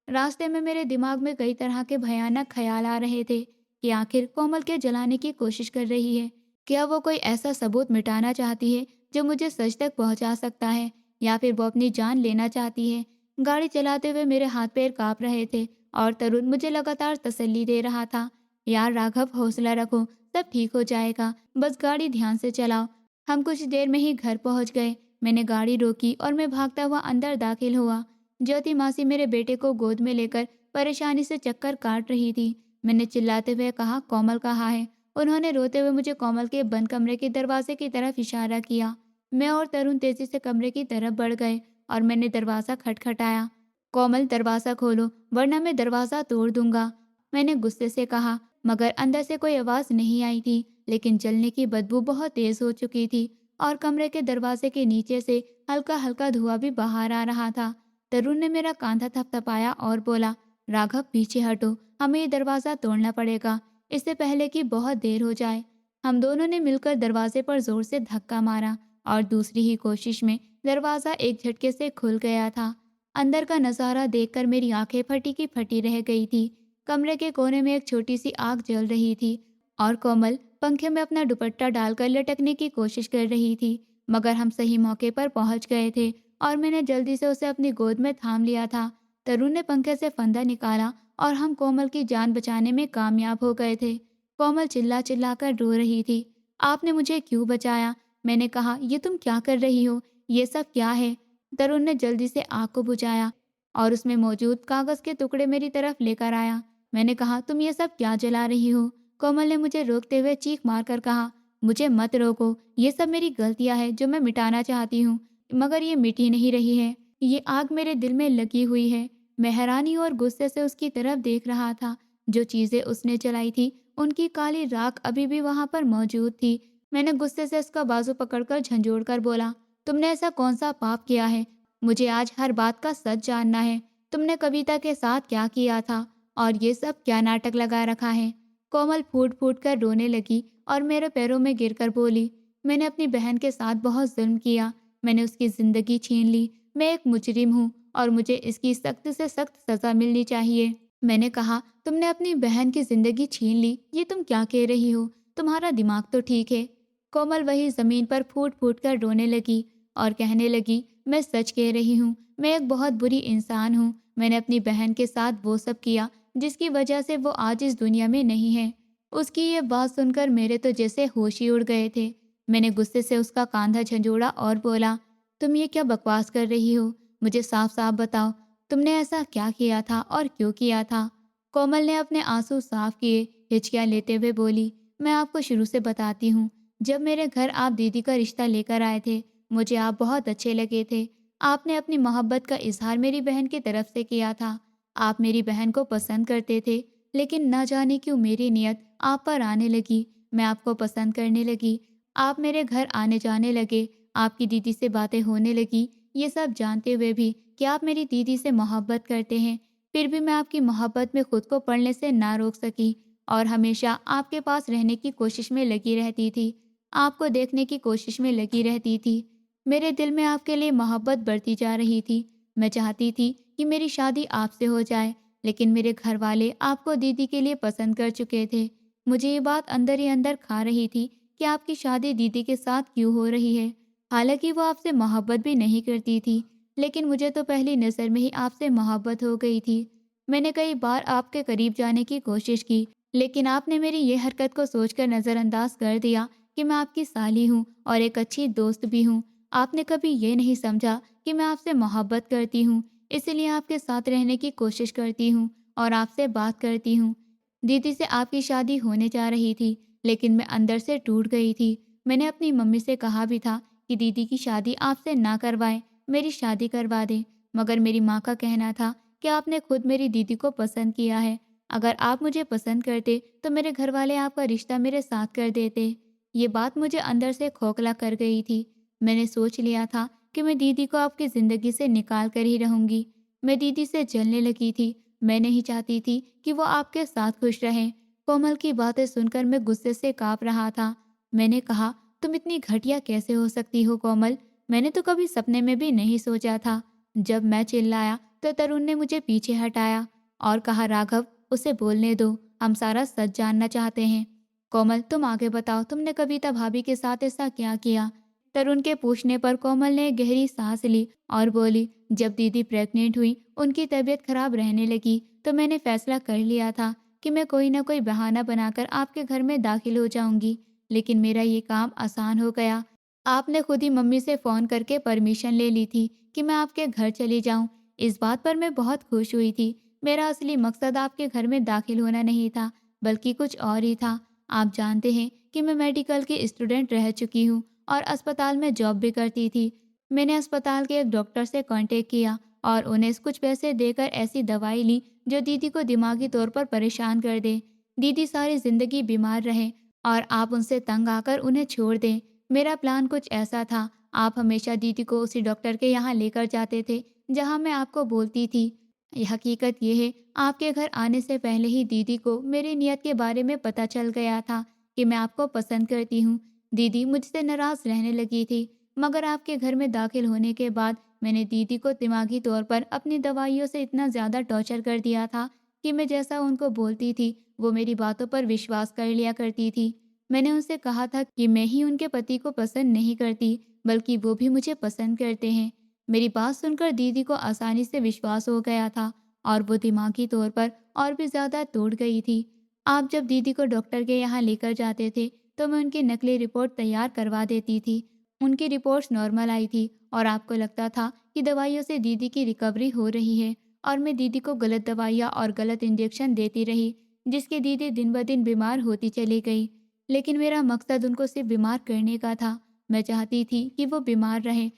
रास्ते में मेरे दिमाग में कई तरह के भयानक ख्याल आ रहे थे कि आखिर कोमल के जलाने की कोशिश कर रही है। क्या वो कोई ऐसा सबूत मिटाना चाहती है जो मुझे सच तक पहुंचा सकता है, या फिर वो अपनी जान लेना चाहती है? गाड़ी चलाते हुए मेरे हाथ पैर कांप रहे थे और तरुण मुझे लगातार तसल्ली दे रहा था। यार राघव, हौसला रखो, सब ठीक हो जाएगा, बस गाड़ी ध्यान से चलाओ। हम कुछ देर में ही घर पहुंच गए। मैंने गाड़ी रोकी और मैं भागता हुआ अंदर दाखिल हुआ। ज्योति मासी मेरे बेटे को गोद में लेकर परेशानी से चक्कर काट रही थी। मैंने चिल्लाते हुए कहा, कोमल कहाँ है? उन्होंने रोते हुए मुझे कोमल के बंद कमरे के दरवाजे की तरफ इशारा किया। मैं और तरुण तेजी से कमरे की तरफ बढ़ गए और मैंने दरवाज़ा खटखटाया। कोमल, दरवाज़ा खोलो वरना मैं दरवाज़ा तोड़ दूंगा, मैंने गुस्से से कहा। मगर अंदर से कोई आवाज़ नहीं आई थी, लेकिन जलने की बदबू बहुत तेज़ हो चुकी थी और कमरे के दरवाजे के नीचे से हल्का हल्का धुआं भी बाहर आ रहा था। तरुण ने मेरा कांधा थपथपाया और बोला, राघव पीछे हटो, हमें ये दरवाज़ा तोड़ना पड़ेगा, इससे पहले कि बहुत देर हो जाए। हम दोनों ने मिलकर दरवाजे पर जोर से धक्का मारा और दूसरी ही कोशिश में दरवाज़ा एक झटके से खुल गया था। अंदर का नज़ारा देखकर मेरी आंखें फटी की फटी रह गई थी। कमरे के कोने में एक छोटी सी आग जल रही थी और कोमल पंखे में अपना दुपट्टा डालकर लटकने की कोशिश कर रही थी। मगर हम सही मौके पर पहुंच गए थे और मैंने जल्दी से उसे अपनी गोद में थाम लिया था। तरुण ने पंखे से फंदा निकाला और हम कोमल की जान बचाने में कामयाब हो गए थे। कोमल चिल्ला चिल्ला कर रो रही थी, आपने मुझे क्यों बचाया? मैंने कहा, ये तुम क्या कर रही हो? ये सब क्या है? तरुण ने जल्दी से आग को बुझाया और उसमें मौजूद कागज के टुकड़े मेरी तरफ लेकर आया। मैंने कहा, तुम ये सब क्या जला रही हो? कोमल ने मुझे रोकते हुए चीख मारकर कहा, मुझे मत रोको, ये सब मेरी गलतियां हैं जो मैं मिटाना चाहती हूँ, मगर ये मिट ही नहीं रही है। ये आग मेरे दिल में लगी हुई है। मैं हैरानी और गुस्से से उसकी तरफ देख रहा था। जो चीजें उसने जलाई थी उनकी काली राख अभी भी वहां पर मौजूद थी। मैंने गुस्से से उसका बाजू पकड़कर झंझोड़कर बोला, तुमने ऐसा कौन सा पाप किया है? मुझे आज हर बात का सच जानना है। तुमने कविता के साथ क्या किया था और ये सब क्या नाटक लगा रखा है? कोमल फूट फूट कर रोने लगी और मेरे पैरों में गिरकर बोली, मैंने अपनी बहन के साथ बहुत जुल्म किया, मैंने उसकी जिंदगी छीन ली। मैं एक मुजरिम हूँ और मुझे इसकी सख्त से सख्त सजा मिलनी चाहिए। मैंने कहा, तुमने अपनी बहन की जिंदगी छीन ली, ये तुम क्या कह रही हो? तुम्हारा दिमाग तो ठीक है। कोमल वही जमीन पर फूट फूट कर रोने लगी और कहने लगी, मैं सच कह रही हूँ, मैं एक बहुत बुरी इंसान हूँ। मैंने अपनी बहन के साथ वो सब किया जिसकी वजह से वो आज इस दुनिया में नहीं है। उसकी ये बात सुनकर मेरे तो जैसे होश ही उड़ गए थे। मैंने गुस्से से उसका कांधा झंझोड़ा और बोला, तुम ये क्या बकवास कर रही हो? मुझे साफ साफ बताओ, तुमने ऐसा क्या किया था और क्यों किया था? कोमल ने अपने आंसू साफ किए, हिचकियाँ लेते हुए बोली, मैं आपको शुरू से बताती हूँ। जब मेरे घर आप दीदी का रिश्ता लेकर आए थे, मुझे आप बहुत अच्छे लगे थे। आपने अपनी मोहब्बत का इजहार मेरी बहन की तरफ से किया था। आप मेरी बहन को पसंद करते थे, लेकिन न जाने क्यों मेरी नियत आप पर आने लगी। मैं आपको पसंद करने लगी। आप मेरे घर आने जाने लगे, आपकी दीदी से बातें होने लगी। ये सब जानते हुए भी कि आप मेरी दीदी से मोहब्बत करते हैं, फिर भी मैं आपकी मोहब्बत में खुद को पढ़ने से ना रोक सकी और हमेशा आपके पास रहने की कोशिश में लगी रहती थी। आपको देखने की कोशिश में लगी रहती थी। मेरे दिल में आपके लिए मोहब्बत बढ़ती जा रही थी। मैं चाहती थी कि मेरी शादी आपसे हो जाए, लेकिन मेरे घर वाले आपको दीदी के लिए पसंद कर चुके थे। मुझे ये बात अंदर ही अंदर खा रही थी कि आपकी शादी दीदी के साथ क्यों हो रही है। हालांकि वो आपसे मोहब्बत भी नहीं करती थी, लेकिन मुझे तो पहली नज़र में ही आपसे मोहब्बत हो गई थी। मैंने कई बार आपके करीब जाने की कोशिश की, लेकिन आपने मेरी ये हरकत को सोचकर नज़रअंदाज कर दिया कि मैं आपकी साली हूँ और एक अच्छी दोस्त भी हूँ। आपने कभी ये नहीं समझा कि मैं आपसे मोहब्बत करती हूँ, इसलिए आपके साथ रहने की कोशिश करती हूँ और आपसे बात करती हूँ। दीदी से आपकी शादी होने जा रही थी, लेकिन मैं अंदर से टूट गई थी। मैंने अपनी मम्मी से कहा भी था कि दीदी की शादी आपसे ना करवाएं, मेरी शादी करवा दें। मगर मेरी माँ का कहना था कि आपने खुद मेरी दीदी को पसंद किया है। अगर आप मुझे पसंद करते तो मेरे घर वाले आपका रिश्ता मेरे साथ कर देते। ये बात मुझे अंदर से खोखला कर गई थी। मैंने सोच लिया था कि मैं दीदी को आपकी ज़िंदगी से निकाल कर ही रहूँगी। मैं दीदी से जलने लगी थी। मैं नहीं चाहती थी कि वो आपके साथ खुश रहें। कोमल की बातें सुनकर मैं गुस्से से काँप रहा था। मैंने कहा, तुम इतनी घटिया कैसे हो सकती हो कोमल? मैंने तो कभी सपने में भी नहीं सोचा था। जब मैं चिल्लाया तो तरुण ने मुझे पीछे हटाया और कहा, राघव उसे बोलने दो, हम सारा सच जानना चाहते हैं। कोमल, तुम आगे बताओ, तुमने कविता भाभी के साथ ऐसा क्या किया? तरुण के पूछने पर कोमल ने गहरी सांस ली और बोली, जब दीदी प्रेग्नेंट हुई, उनकी तबीयत खराब रहने लगी, तो मैंने फैसला कर लिया था कि मैं कोई ना कोई बहाना बनाकर आपके घर में दाखिल हो जाऊंगी। लेकिन मेरा ये काम आसान हो गया। आपने खुद ही मम्मी से फ़ोन करके परमिशन ले ली थी कि मैं आपके घर चली जाऊं। इस बात पर मैं बहुत खुश हुई थी। मेरा असली मकसद आपके घर में दाखिल होना नहीं था, बल्कि कुछ और ही था। आप जानते हैं कि मैं मेडिकल की स्टूडेंट रह चुकी हूँ और अस्पताल में जॉब भी करती थी। मैंने अस्पताल के एक डॉक्टर से कांटेक्ट किया और उन्हें कुछ पैसे देकर ऐसी दवाई ली जो दीदी को दिमागी तौर पर परेशान कर दे। दीदी सारी ज़िंदगी बीमार रहे और आप उनसे तंग आकर उन्हें छोड़ दें। मेरा प्लान कुछ ऐसा था। आप हमेशा दीदी को उसी डॉक्टर के यहाँ लेकर जाते थे जहाँ मैं आपको बोलती थी। ये हकीकत ये है, आपके घर आने से पहले ही दीदी को मेरी नीयत के बारे में पता चल गया था कि मैं आपको पसंद करती हूँ। दीदी मुझसे नाराज़ रहने लगी थी, मगर आपके घर में दाखिल होने के बाद मैंने दीदी को दिमागी तौर पर अपनी दवाइयों से इतना ज़्यादा टॉर्चर कर दिया था कि मैं जैसा उनको बोलती थी, वो मेरी बातों पर विश्वास कर लिया करती थी। मैंने उनसे कहा था कि मैं ही उनके पति को पसंद नहीं करती, बल्कि वो भी मुझे पसंद करते हैं। मेरी बात सुनकर दीदी को आसानी से विश्वास हो गया था और वो दिमागी तौर पर और भी ज़्यादा टूट गई थी। आप जब दीदी को डॉक्टर के यहाँ लेकर जाते थे, तो मैं उनकी नकली रिपोर्ट तैयार करवा देती थी। उनकी रिपोर्ट्स नॉर्मल आई थी और आपको लगता था कि दवाइयों से दीदी की रिकवरी हो रही है, और मैं दीदी को गलत दवाइयाँ और गलत इंजेक्शन देती रही, जिसकी दीदी दिन ब दिन बीमार होती चली गई। लेकिन मेरा मकसद उनको सिर्फ बीमार करने का था। मैं चाहती थी कि वो बीमार रहें,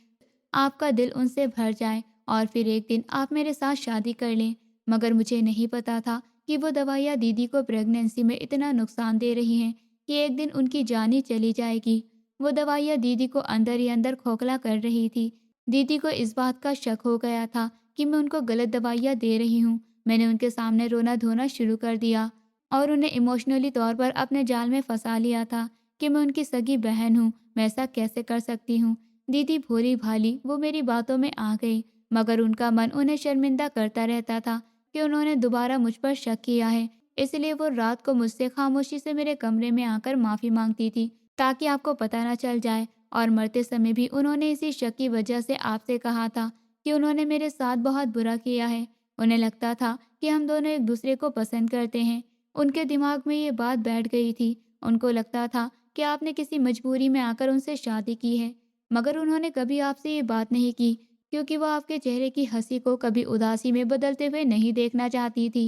आपका दिल उनसे भर जाए और फिर एक दिन आप मेरे साथ शादी कर लें। मगर मुझे नहीं पता था कि वो दवाइयाँ दीदी को प्रेगनेंसी में इतना नुकसान दे रही हैं कि एक दिन उनकी जान ही चली जाएगी। वो दवाइयाँ दीदी को अंदर ही अंदर खोखला कर रही थी। दीदी को इस बात का शक हो गया था कि मैं उनको गलत दवाइयाँ दे रही हूँ। मैंने उनके सामने रोना धोना शुरू कर दिया और उन्हें इमोशनली तौर पर अपने जाल में फंसा लिया था कि मैं उनकी सगी बहन हूँ, मैं ऐसा कैसे कर सकती हूँ। दीदी भोली भाली वो मेरी बातों में आ गई, मगर उनका मन उन्हें शर्मिंदा करता रहता था कि उन्होंने दोबारा मुझ पर शक किया है। इसलिए वो रात को मुझसे खामोशी से मेरे कमरे में आकर माफ़ी मांगती थी, ताकि आपको पता न चल जाए। और मरते समय भी उन्होंने इसी शक की वजह से आपसे कहा था कि उन्होंने मेरे साथ बहुत बुरा किया है। उन्हें लगता था कि हम दोनों एक दूसरे को पसंद करते हैं। उनके दिमाग में ये बात बैठ गई थी। उनको लगता था कि आपने किसी मजबूरी में आकर उनसे शादी की है, मगर उन्होंने कभी आपसे ये बात नहीं की, क्योंकि वो आपके चेहरे की हंसी को कभी उदासी में बदलते हुए नहीं देखना चाहती थी।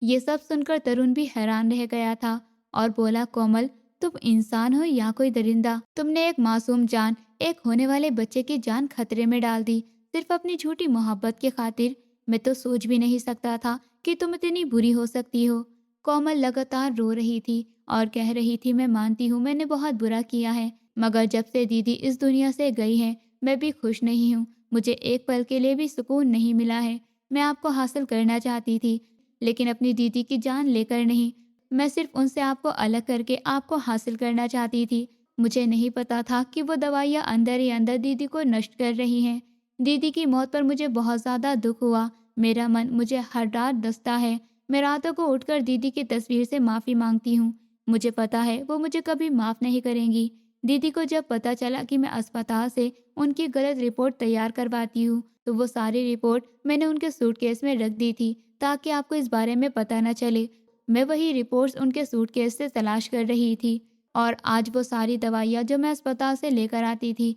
ये सब सुनकर तरुण भी हैरान रह गया था और बोला, कोमल, तुम इंसान हो या कोई दरिंदा? तुमने एक मासूम जान, एक होने वाले बच्चे की जान खतरे में डाल दी, सिर्फ अपनी झूठी मोहब्बत के खातिर। मैं तो सोच भी नहीं सकता था कि तुम इतनी बुरी हो सकती हो। कोमल लगातार रो रही थी और कह रही थी, मैं मानती हूँ मैंने बहुत बुरा किया है, मगर जब से दीदी इस दुनिया से गई है, मैं भी खुश नहीं हूँ। मुझे एक पल के लिए भी सुकून नहीं मिला है। मैं आपको हासिल करना चाहती थी, लेकिन अपनी दीदी की जान लेकर नहीं। मैं सिर्फ उनसे आपको अलग करके आपको हासिल करना चाहती थी। मुझे नहीं पता था कि वो दवाइयाँ अंदर ही अंदर दीदी को नष्ट कर रही हैं। दीदी की मौत पर मुझे बहुत ज़्यादा दुख हुआ। मेरा मन मुझे हर रात डसता है। मैं रातों को उठकर दीदी की तस्वीर से माफ़ी मांगती हूँ। मुझे पता है वो मुझे कभी माफ़ नहीं करेंगी। दीदी को जब पता चला कि मैं अस्पताल से उनकी गलत रिपोर्ट तैयार करवाती हूँ, तो वो सारी रिपोर्ट मैंने उनके सूटकेस में रख दी थी, ताकि आपको इस बारे में पता न चले। मैं वही रिपोर्ट्स उनके सूटकेस से तलाश कर रही थी और आज वो सारी दवाइयाँ जो मैं अस्पताल से लेकर आती थी,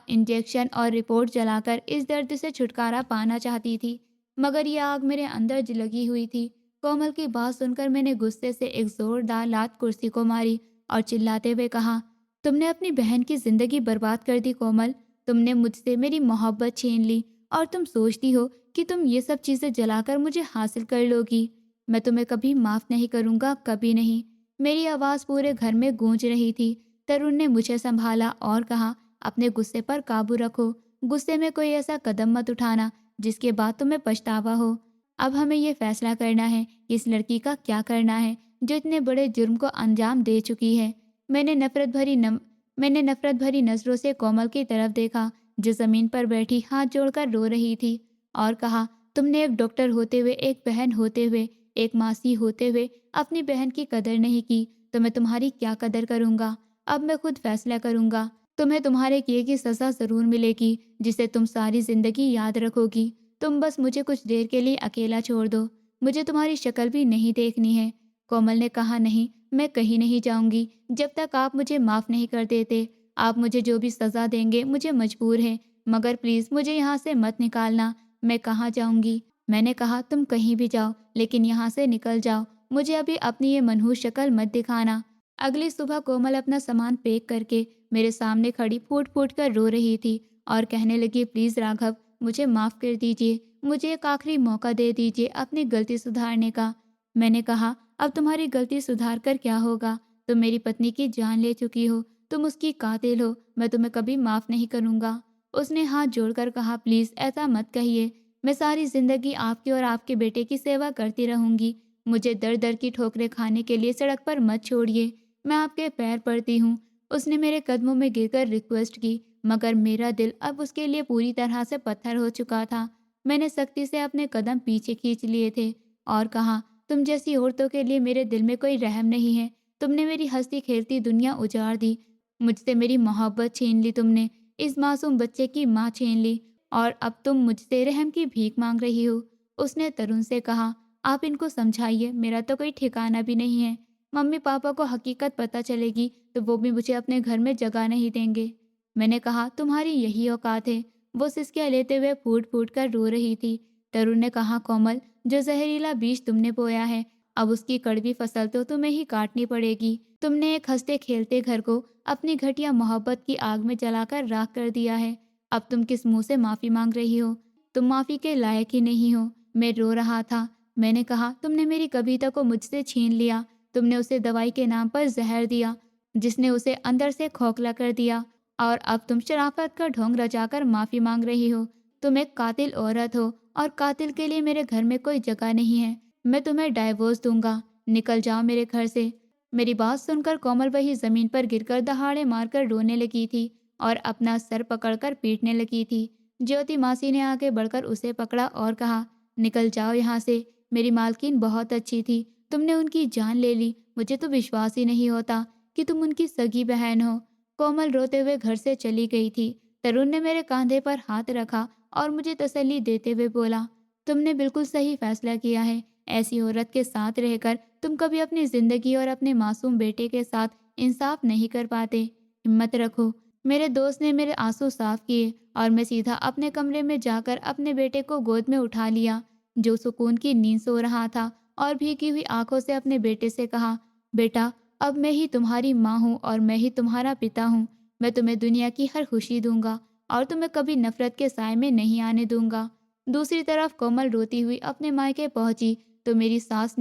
इंजेक्शन और रिपोर्ट जलाकर इस दर्द से छुटकारा पाना चाहती थी। मगर ये आग मेरे अंदर लगी हुई थी। कोमल की बात सुनकर मैंने गुस्से से एक जोरदार लात कुर्सी को मारी और चिल्लाते हुए कहा, तुमने अपनी बहन की जिंदगी बर्बाद कर दी कोमल। तुमने मुझसे मेरी मोहब्बत छीन ली और तुम सोचती हो कि तुम ये सब चीज़ें जलाकर मुझे हासिल कर लोगी। मैं तुम्हें कभी माफ़ नहीं करूँगा, कभी नहीं। मेरी आवाज़ पूरे घर में गूंज रही थी। तरुण ने मुझे संभाला और कहा, अपने गुस्से पर काबू रखो। गुस्से में कोई ऐसा कदम मत उठाना जिसके बाद तुम्हें पछतावा हो। अब हमें ये फैसला करना है कि इस लड़की का क्या करना है जो इतने बड़े जुर्म को अंजाम दे चुकी है। मैंने नफरत भरी नजरों से कोमल की तरफ देखा, जो जमीन पर बैठी हाथ जोड़कर रो रही थी, और कहा, तुमने एक डॉक्टर होते हुए, एक बहन होते हुए, एक मासी होते हुए अपनी बहन की कदर नहीं की, तो मैं तुम्हारी क्या कदर करूँगा? अब मैं खुद फैसला करूँगा। तुम्हें तुम्हारे किए की सज़ा ज़रूर मिलेगी, जिसे तुम सारी ज़िंदगी याद रखोगी। तुम बस मुझे कुछ देर के लिए अकेला छोड़ दो, मुझे तुम्हारी शक्ल भी नहीं देखनी है। कोमल ने कहा, नहीं, मैं कहीं नहीं जाऊंगी जब तक आप मुझे माफ़ नहीं कर देते। आप मुझे जो भी सज़ा देंगे मुझे मंजूर है, मगर प्लीज़ मुझे यहाँ से मत निकालना। मैं कहाँ जाऊंगी? मैंने कहा, तुम कहीं भी जाओ, लेकिन यहाँ से निकल जाओ। मुझे अभी अपनी ये मनहूस शक्ल मत दिखाना। अगली सुबह कोमल अपना सामान पैक करके मेरे सामने खड़ी फूट फूट कर रो रही थी और कहने लगी, प्लीज़ राघव, मुझे माफ़ कर दीजिए, मुझे एक आखिरी मौका दे दीजिए अपनी गलती सुधारने का। मैंने कहा, अब तुम्हारी गलती सुधार कर क्या होगा? तुम मेरी पत्नी की जान ले चुकी हो, तुम उसकी कातिल हो, मैं तुम्हें कभी माफ़ नहीं करूँगा। उसने हाथ जोड़कर कहा, प्लीज़ ऐसा मत कहिए, मैं सारी ज़िंदगी आपकी और आपके बेटे की सेवा करती रहूँगी। मुझे दर दर की ठोकरें खाने के लिए सड़क पर मत छोड़िए, मैं आपके पैर पड़ती हूँ। उसने मेरे कदमों में गिरकर रिक्वेस्ट की, मगर मेरा दिल अब उसके लिए पूरी तरह से पत्थर हो चुका था। मैंने सख्ती से अपने कदम पीछे खींच लिए थे और कहा, तुम जैसी औरतों के लिए मेरे दिल में कोई रहम नहीं है। तुमने मेरी हंसती खेलती दुनिया उजाड़ दी, मुझसे मेरी मोहब्बत छीन ली तुमने, इस मासूम बच्चे की माँ छीन ली, और अब तुम मुझसे रहम की भीख मांग रही हो। उसने तरुण से कहा, आप इनको समझाइए, मेरा तो कोई ठिकाना भी नहीं है। मम्मी पापा को हकीकत पता चलेगी तो वो भी मुझे अपने घर में जगह नहीं देंगे। मैंने कहा, तुम्हारी यही औकात है। वो सिसकियाँ लेते हुए फूट फूट कर रो रही थी। तरुण ने कहा, कोमल, जो जहरीला बीज तुमने बोया है, अब उसकी कड़वी फसल तो तुम्हें ही काटनी पड़ेगी। तुमने एक हंसते खेलते घर को अपनी घटिया मोहब्बत की आग में जलाकर राख कर दिया है। अब तुम किस मुंह से माफ़ी मांग रही हो? तुम माफ़ी के लायक ही नहीं हो। मैं रो रहा था। मैंने कहा, तुमने मेरी कविता को मुझसे छीन लिया। तुमने उसे दवाई के नाम पर जहर दिया, जिसने उसे अंदर से खोखला कर दिया, और अब तुम शराफत का ढोंग रचाकर माफ़ी मांग रही हो। तुम एक कातिल औरत हो और कातिल के लिए मेरे घर में कोई जगह नहीं है। मैं तुम्हें डाइवोर्स दूंगा, निकल जाओ मेरे घर से। मेरी बात सुनकर कोमल वही ज़मीन पर गिरकर दहाड़े मारकर रोने लगी थी और अपना सर पकड़कर पीटने लगी थी। ज्योति मासी ने आगे बढ़कर उसे पकड़ा और कहा, निकल जाओ यहाँ से। मेरी मालकिन बहुत अच्छी थी, तुमने उनकी जान ले ली। मुझे तो विश्वास ही नहीं होता कि तुम उनकी सगी बहन हो। कोमल रोते हुए घर से चली गई थी। तरुण ने मेरे कंधे पर हाथ रखा और मुझे तसल्ली देते हुए बोला, तुमने बिल्कुल सही फैसला किया है। ऐसी औरत के साथ रहकर तुम कभी अपनी जिंदगी और अपने मासूम बेटे के साथ इंसाफ नहीं कर पाते। हिम्मत रखो। मेरे दोस्त ने मेरे आंसू साफ किए और मैं सीधा अपने कमरे में जाकर अपने बेटे को गोद में उठा लिया, जो सुकून की नींद सो रहा था, और भीगी हुई आंखों से अपने बेटे से कहा, बेटा, अब मैं ही तुम्हारी माँ हूँ और मैं ही तुम्हारा पिता हूँ। मैं तुम्हें दुनिया की हर खुशी दूंगा और तुम्हें कभी नफरत के साए में नहीं आने दूंगा। दूसरी तरफ कोमल रोती हुई अपने मायके पहुंची तो मेरी सास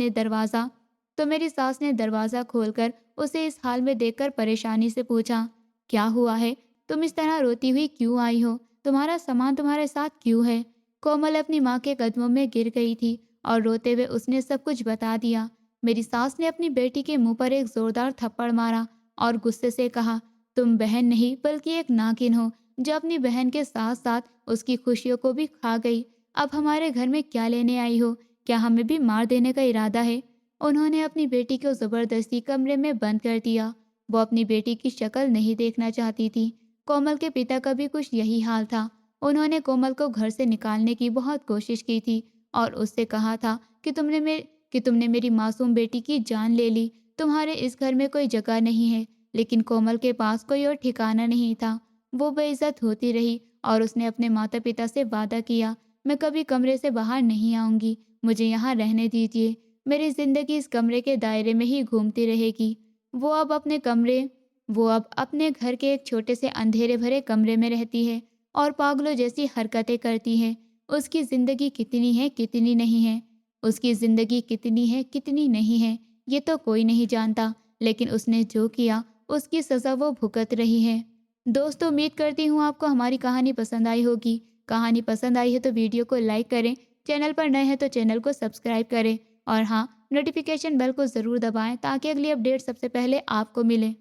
ने दरवाज़ा खोलकर उसे इस हाल में देखकर परेशानी से पूछा, क्या हुआ है? तुम इस तरह रोती हुई क्यों आई हो? तुम्हारा सामान तुम्हारे साथ क्यों है? कोमल अपनी माँ के कदमों में गिर गई थी और रोते हुए उसने सब कुछ बता दिया। मेरी सास ने अपनी बेटी के मुंह पर एक जोरदार थप्पड़ मारा और गुस्से से कहा, तुम बहन नहीं बल्कि एक नागिन हो, जो अपनी बहन के साथ साथ उसकी खुशियों को भी खा गई। अब हमारे घर में क्या लेने आई हो? क्या हमें भी मार देने का इरादा है? उन्होंने अपनी बेटी को जबरदस्ती कमरे में बंद कर दिया। वो अपनी बेटी की शक्ल नहीं देखना चाहती थी। कोमल के पिता का भी कुछ यही हाल था। उन्होंने कोमल को घर से निकालने की बहुत कोशिश की थी और उससे कहा था कि तुमने मेरी मासूम बेटी की जान ले ली। तुम्हारे इस घर में कोई जगह नहीं है। लेकिन कोमल के पास कोई और ठिकाना नहीं था। वो बेइज्जत होती रही और उसने अपने माता पिता से वादा किया, मैं कभी कमरे से बाहर नहीं आऊंगी, मुझे यहाँ रहने दीजिए। मेरी जिंदगी इस कमरे के दायरे में ही घूमती रहेगी। वो अब अपने कमरे वो अब अपने घर के एक छोटे से अंधेरे भरे कमरे में रहती है और पागलों जैसी हरकतें करती है। उसकी ज़िंदगी कितनी है कितनी नहीं है, उसकी ज़िंदगी कितनी है कितनी नहीं है, ये तो कोई नहीं जानता, लेकिन उसने जो किया उसकी सज़ा वो भुगत रही है। दोस्तों, उम्मीद करती हूँ आपको हमारी कहानी पसंद आई होगी। कहानी पसंद आई है तो वीडियो को लाइक करें, चैनल पर नए हैं तो चैनल को सब्सक्राइब करें और हाँ, नोटिफिकेशन बेल को ज़रूर दबाएं ताकि अगली अपडेट सबसे पहले आपको मिले।